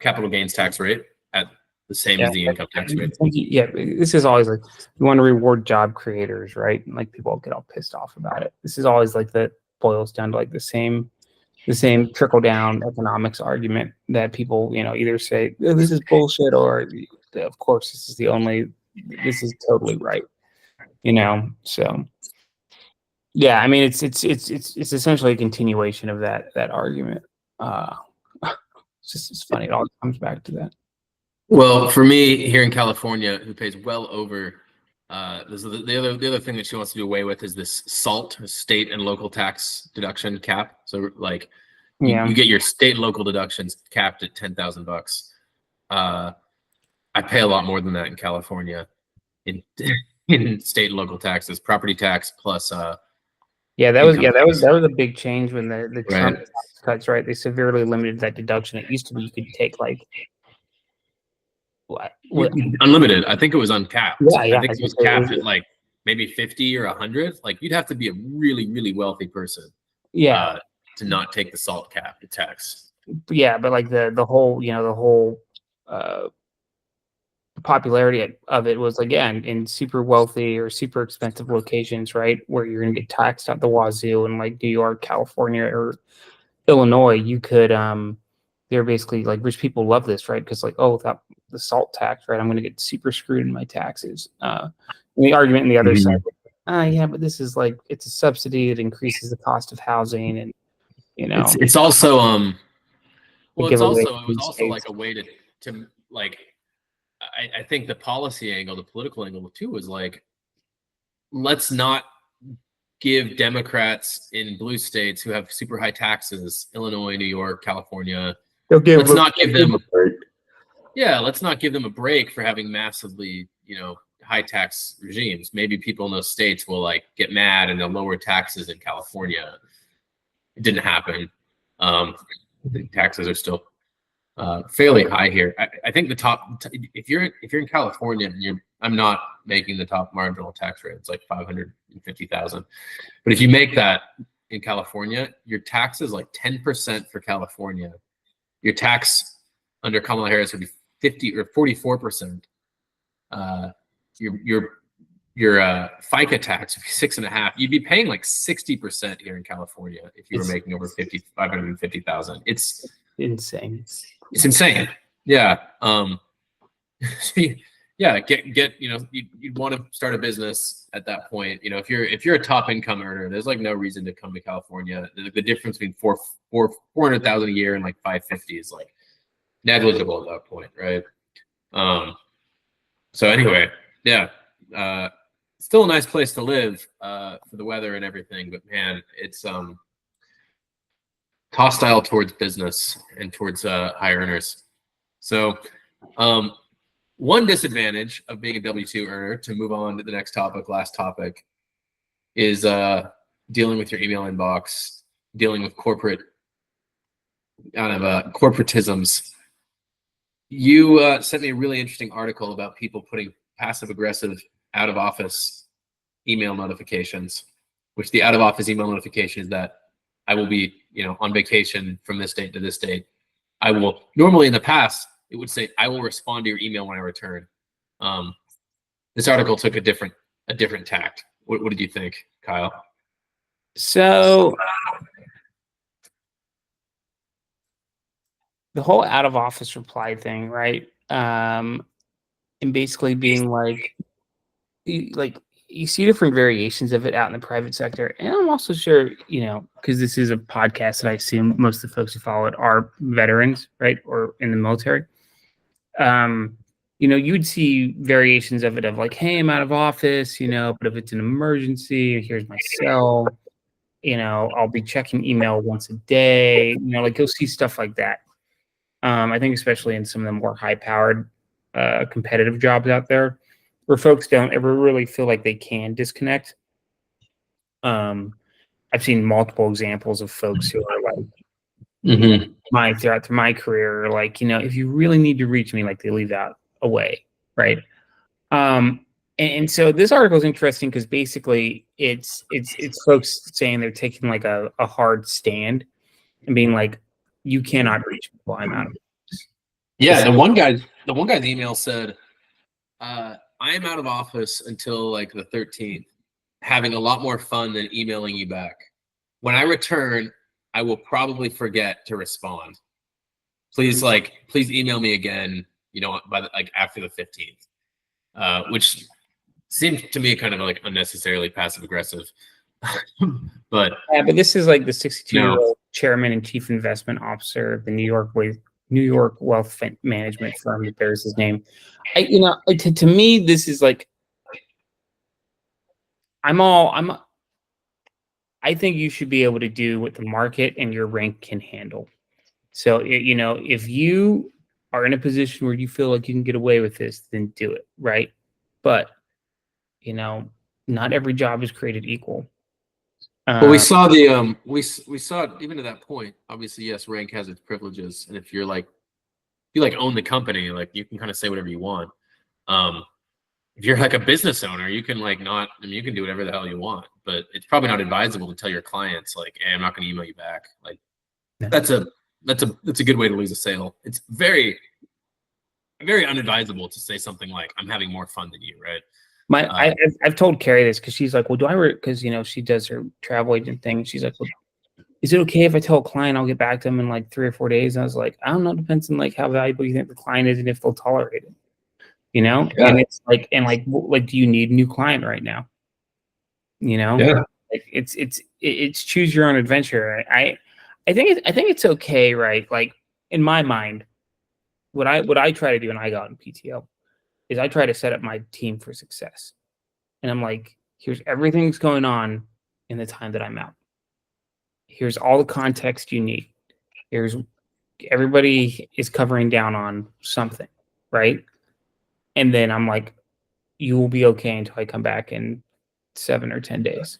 capital gains tax rate at the same as the income tax rate. Yeah, this is always like, you want to reward job creators, right? And like people get all pissed off about it. This is always like that boils down to like the same trickle down economics argument that people, either say, oh, this is bullshit, or of course this is totally right. So yeah, I mean it's essentially a continuation of that argument. It's funny, it all comes back to that. Well, for me here in California, who pays well over the other thing that she wants to do away with is this SALT, state and local tax deduction cap. So like You get your state and local deductions capped at $10,000. I pay a lot more than that in California in state and local taxes, property tax plus that was a big change when the Trump tax cuts, right? They severely limited that deduction. It used to be you could take like what unlimited. I think it was uncapped. Yeah, I think it was capped at like maybe 50 or 100. Like you'd have to be a really, really wealthy person to not take the SALT cap tax. Yeah, but like the whole popularity of it was, again, in super wealthy or super expensive locations, right, where you're gonna get taxed out the wazoo. In like New York, California, or Illinois, you could they're basically like, rich people love this, right? Because like, oh, without the SALT tax, right, I'm going to get super screwed in my taxes. And the argument on the other side, yeah, but this is like, it's a subsidy. It increases the cost of housing, and it's also it was also states. like a way to like, I think the policy angle, the political angle too, was like, let's not give Democrats in blue states who have super high taxes, Illinois, New York, California, let's not give them a break for having massively, high tax regimes. Maybe people in those states will like get mad and they'll lower taxes in California. It didn't happen. The taxes are still fairly high here. I think the top, if you're in California, I'm not making the top marginal tax rate. It's like $550,000. But if you make that in California, your tax is like 10% for California. Your tax under Kamala Harris would be 50 or 44%. Your FICA tax would be 6.5%. You'd be paying like 60% here in California if you were making over $550,000. It's insane. It's insane. Yeah. Get you'd want to start a business at that point. If you're a top income earner, there's like no reason to come to California. The difference between $400,000 a year and like $550 is like negligible at that point, right? So anyway, yeah. Still a nice place to live for the weather and everything, but man, it's hostile towards business and towards high earners. So one disadvantage of being a W-2 earner, to move on to the next topic, last topic, is dealing with your email inbox, dealing with corporate corporatisms. You sent me a really interesting article about people putting passive-aggressive out-of-office email notifications, which the out-of-office email notification is that I will be, on vacation from this date to this date. I will, normally in the past, it would say, I will respond to your email when I return. This article took a different tact. What did you think, Kyle? So the whole out of office reply thing, right? And basically being like you see different variations of it out in the private sector. And I'm also sure, because this is a podcast that I assume most of the folks who follow it are veterans, right? Or in the military. You'd see variations of it of like, hey, I'm out of office, but if it's an emergency, here's my cell, I'll be checking email once a day, like you'll see stuff like that. I think especially in some of the more high-powered competitive jobs out there, where folks don't ever really feel like they can disconnect. I've seen multiple examples of folks who are like, throughout my career, like, if you really need to reach me, like they leave that away, right? And so this article is interesting because basically it's folks saying they're taking like a hard stand and being like, you cannot reach me while I'm out of office. Yeah, the one guy's email said, I am out of office until like the 13th, having a lot more fun than emailing you back. When I return, I will probably forget to respond. Please email me again, by after the 15th, which seemed to me kind of like unnecessarily passive aggressive. but this is like the 62-year-old chairman and chief investment officer of the New York wealth management firm that bears his name. To me, this is like, I think you should be able to do what the market and your rank can handle. So, if you are in a position where you feel like you can get away with this, then do it, right? But, not every job is created equal. But we saw the we saw it even to that point. Obviously, yes, rank has its privileges, and if you're like you like own the company, like you can kind of say whatever you want. If you're like a business owner, you can like not. I mean, you can do whatever the hell you want, but it's probably not advisable to tell your clients like, "Hey, I'm not going to email you back." Like, that's a good way to lose a sale. It's very, very unadvisable to say something like, "I'm having more fun than you," right? I've told Carrie this because she's like, well, because she does her travel agent thing. She's like, well, is it okay if I tell a client I'll get back to them in like 3 or 4 days? And I was like, I don't know. It depends on like how valuable you think the client is and if they'll tolerate it. Yeah. And it's like, do you need a new client right now? Yeah. Like it's choose your own adventure. I think it's okay, right? Like in my mind, what I try to do when I got in PTO is I try to set up my team for success. And I'm like, here's everything that's going on in the time that I'm out. Here's all the context you need. Here's everybody is covering down on something, right? And then I'm like, you will be okay until I come back in 7 or 10 days.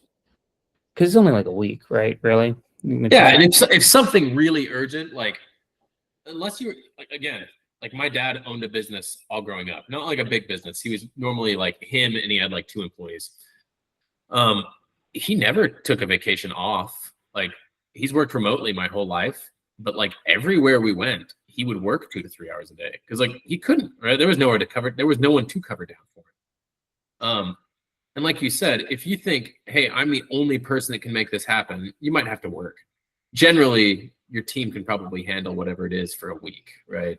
Because it's only like a week, right? Really? Yeah, and if something really urgent, like unless you're like again, like my dad owned a business all growing up, not like a big business. He was normally like him and he had like 2 employees. He never took a vacation off. Like he's worked remotely my whole life, but like everywhere we went, he would work 2 to 3 hours a day because like he couldn't, right? There was nowhere to cover. There was no one to cover down for him. And like you said, if you think, hey, I'm the only person that can make this happen, you might have to work. Generally, your team can probably handle whatever it is for a week, right?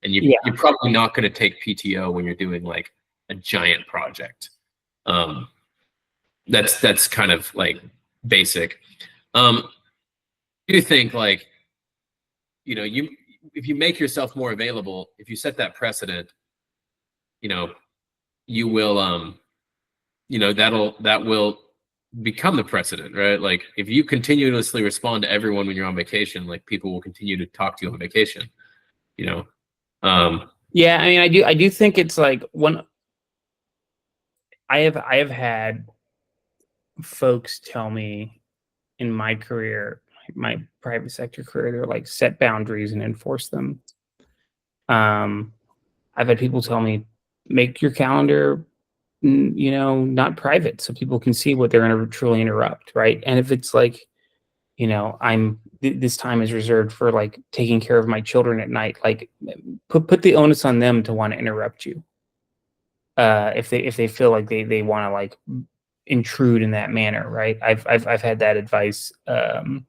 And you're probably not going to take PTO when you're doing like a giant project. That's kind of like basic. I do think like, if you make yourself more available, if you set that precedent, you will, that will become the precedent, right? Like if you continuously respond to everyone when you're on vacation, like people will continue to talk to you on vacation, Yeah, I mean, I do think it's like I have had folks tell me in my career, my private sector career, they're like set boundaries and enforce them. I've had people tell me make your calendar, not private so people can see what they're going to truly interrupt, right? And if it's like, this time is reserved for like taking care of my children at night, like put the onus on them to want to interrupt you. If they feel like they want to like intrude in that manner, right? I've had that advice, and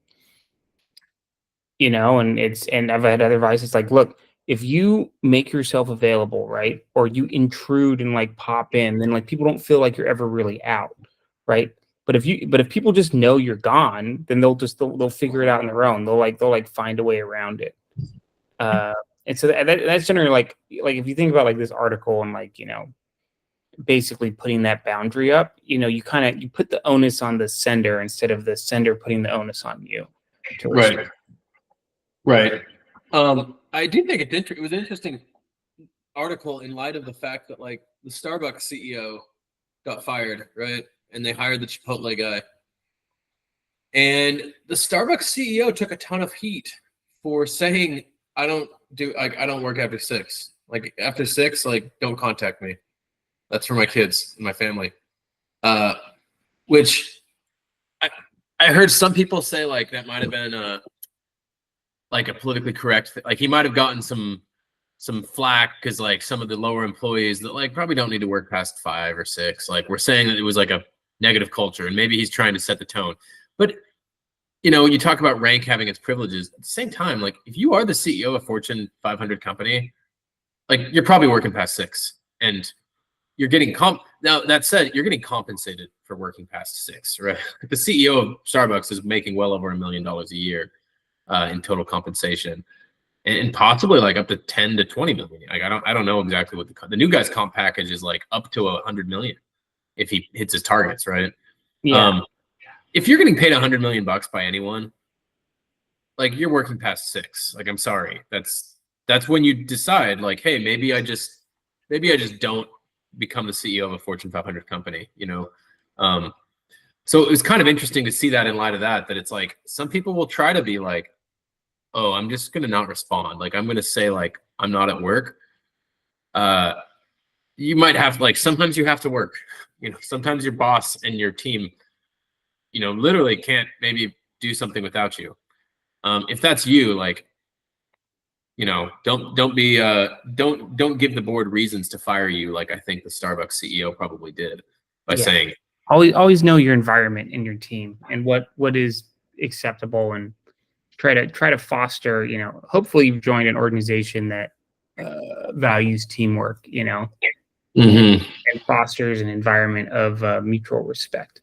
I've had other advice. It's like, look, if you make yourself available, right, or you intrude and like pop in, then like people don't feel like you're ever really out, right? But if people just know you're gone, then they'll figure it out on their own. They'll find a way around it. And so that's generally like if you think about like this article and like basically putting that boundary up, you put the onus on the sender instead of the sender putting the onus on you. Right. I do think it was an interesting article in light of the fact that like the Starbucks CEO got fired, right? And they hired the Chipotle guy. And the Starbucks CEO took a ton of heat for saying, I don't work after 6. Like after 6, like don't contact me. That's for my kids and my family. Which I heard some people say like that might have been like a politically correct like he might have gotten some flack because like some of the lower employees that like probably don't need to work past 5 or 6 like we're saying that it was like a negative culture and maybe he's trying to set the tone. But when you talk about rank having its privileges at the same time, like if you are the CEO of a Fortune 500 company, like you're probably working past 6 and you're getting now that said, you're getting compensated for working past 6, right? The CEO of Starbucks is making well over $1 million a year in total compensation, and possibly like up to 10 to 20 million. Like I don't know exactly what the new guy's comp package is, like up to 100 million if he hits his targets, right? Yeah. if you're getting paid $100 million by anyone, like you're working past 6. Like, I'm sorry. That's when you decide like, hey, maybe I just don't become the CEO of a Fortune 500 company, you know? So it was kind of interesting to see that in light of that it's like, some people will try to be like, oh, I'm just going to not respond. Like, I'm going to say like, I'm not at work. You might have like, sometimes you have to work, you know, sometimes your boss and your team, you know, literally can't maybe do something without you. If that's you, like, you know, don't give the board reasons to fire you. Like I think the Starbucks CEO probably did by saying, always know your environment and your team and what is acceptable, and try to foster, you know, hopefully you've joined an organization that values teamwork, you know, and fosters an environment of mutual respect.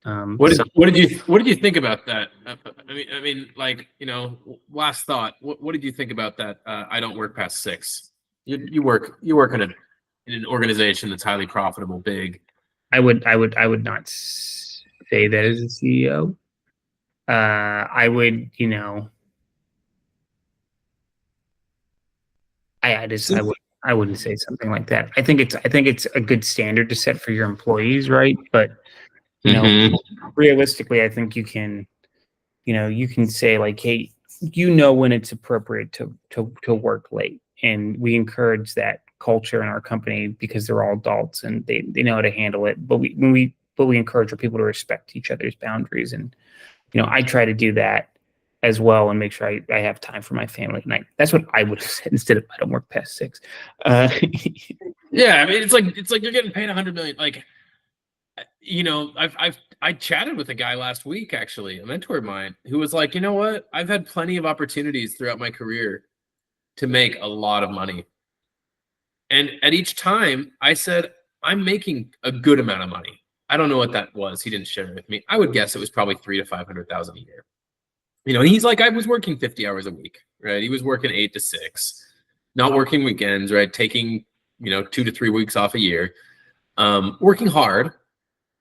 What did you think about that? I mean, like, you know, last thought. What did you think about that? I don't work past 6. You work in an organization that's highly profitable, big. I would not say that as a CEO. I would, you know, I wouldn't say something like that. I think it's a good standard to set for your employees, right? But you know, realistically, I think you can say like, hey, you know, when it's appropriate to work late, and we encourage that culture in our company because they're all adults and they know how to handle it. But we encourage our people to respect each other's boundaries, and you know, I try to do that as well and make sure I have time for my family at night. That's what I would have said instead of I don't work past 6. Yeah, I mean, it's like you're getting paid $100 million. Like, you know, I chatted with a guy last week, actually, a mentor of mine, who was like, you know what? I've had plenty of opportunities throughout my career to make a lot of money. And at each time I said, I'm making a good amount of money. I don't know what that was. He didn't share it with me. I would guess it was probably $300,000 to $500,000 a year. You know, and he's like, I was working 50 hours a week, right? He was working 8 to 6, not working weekends, right? Taking, you know, 2 to 3 weeks off a year, working hard.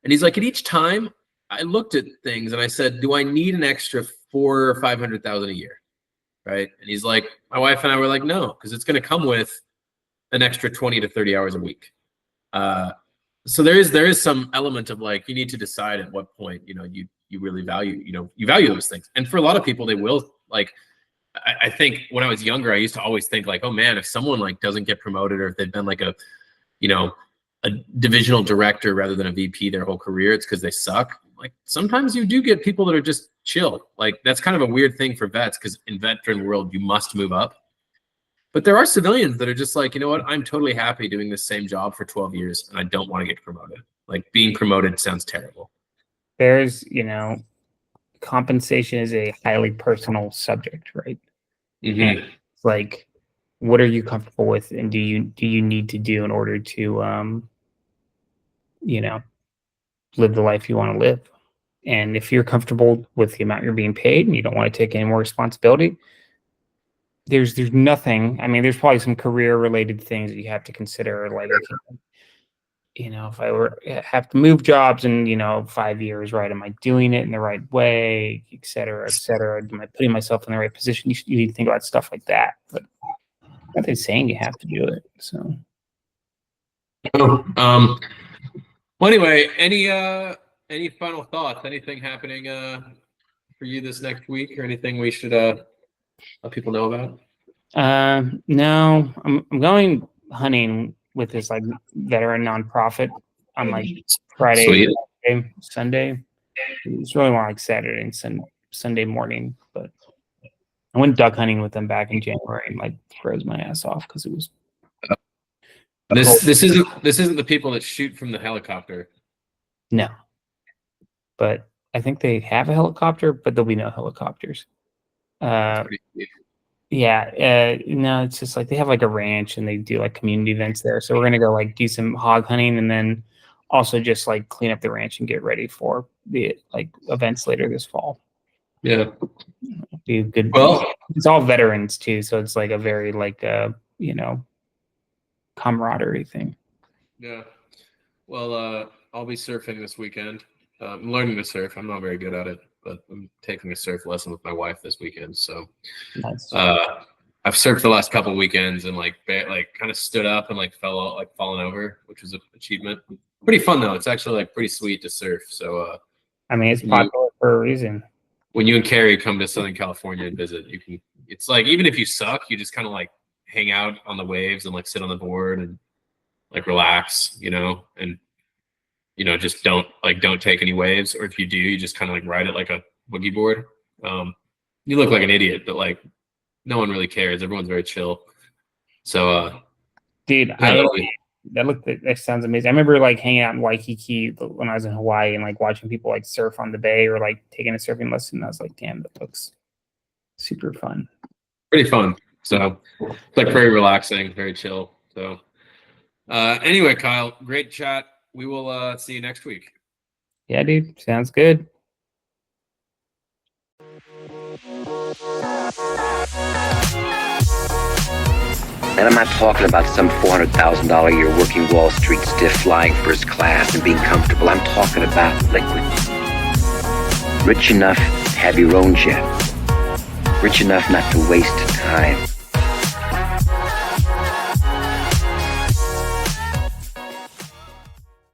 And he's like, at each time I looked at things and I said, do I need an extra $400,000 or $500,000 a year? Right. And he's like, my wife and I were like, no, because it's going to come with an extra 20 to 30 hours a week. So there is some element of like, you need to decide at what point, you know, you really value, you know, you value those things. And for a lot of people, they will. Like, I think when I was younger, I used to always think like, oh man, if someone like doesn't get promoted, or if they've been like a divisional director rather than a VP their whole career, it's because they suck. Like, sometimes you do get people that are just chill. Like, that's kind of a weird thing for vets, because in veteran world, you must move up. But there are civilians that are just like, you know what, I'm totally happy doing the same job for 12 years and I don't want to get promoted. Like, being promoted sounds terrible. There's, you know, compensation is a highly personal subject, right? And it's like, what are you comfortable with, and do you need to do in order to you know, live the life you want to live? And if you're comfortable with the amount you're being paid and you don't want to take any more responsibility, there's nothing. I mean, there's probably some career related things that you have to consider, like, you know, if I have to move jobs in, you know, 5 years, right? Am I doing it in the right way, et cetera, et cetera? Am I putting myself in the right position? You need to think about stuff like that. But nothing saying you have to do it. So, well, anyway, any final thoughts? Anything happening for you this next week, or anything we should let people know about? No, I'm going hunting with this like veteran nonprofit on like Friday, Sunday. It's really more like Saturday and Sunday morning, but I went duck hunting with them back in January and like froze my ass off because it was. This isn't the people that shoot from the helicopter. No, but I think they have a helicopter, but there'll be no helicopters. Yeah, no, it's just like they have like a ranch and they do like community events there. So we're gonna go like do some hog hunting and then also just like clean up the ranch and get ready for the like events later this fall. Yeah, be good. Well, it's all veterans too, so it's like a very like you know, camaraderie thing. Yeah. Well, I'll be surfing this weekend. I'm learning to surf. I'm not very good at it, but I'm taking a surf lesson with my wife this weekend. So Nice. I've surfed the last couple of weekends and like kind of stood up and like fell out, like fallen over, which was an achievement. Pretty fun though. It's actually like pretty sweet to surf. So I mean, it's popular for a reason. when you and Carrie come to Southern California and visit, you can. It's like even if you suck, you just kind of like hang out on the waves and like sit on the board and like relax, and just don't take any waves. Or if you do, you just kind of like ride it like a boogie board. You look like an idiot, but like no one really cares. Everyone's very chill. So, Dude, yeah, that sounds amazing. I remember like hanging out in Waikiki when I was in Hawaii and like watching people like surf on the bay or like taking a surfing lesson. I was like, damn, that looks super fun. pretty fun. So it's like very relaxing, very chill. So anyway, Kyle, great chat. We will see you next week. Yeah, dude, sounds good. And I'm not talking about some $400,000 a year working Wall Street stiff flying first class and being comfortable. I'm talking about liquid. Rich enough to have your own jet. Rich enough not to waste time.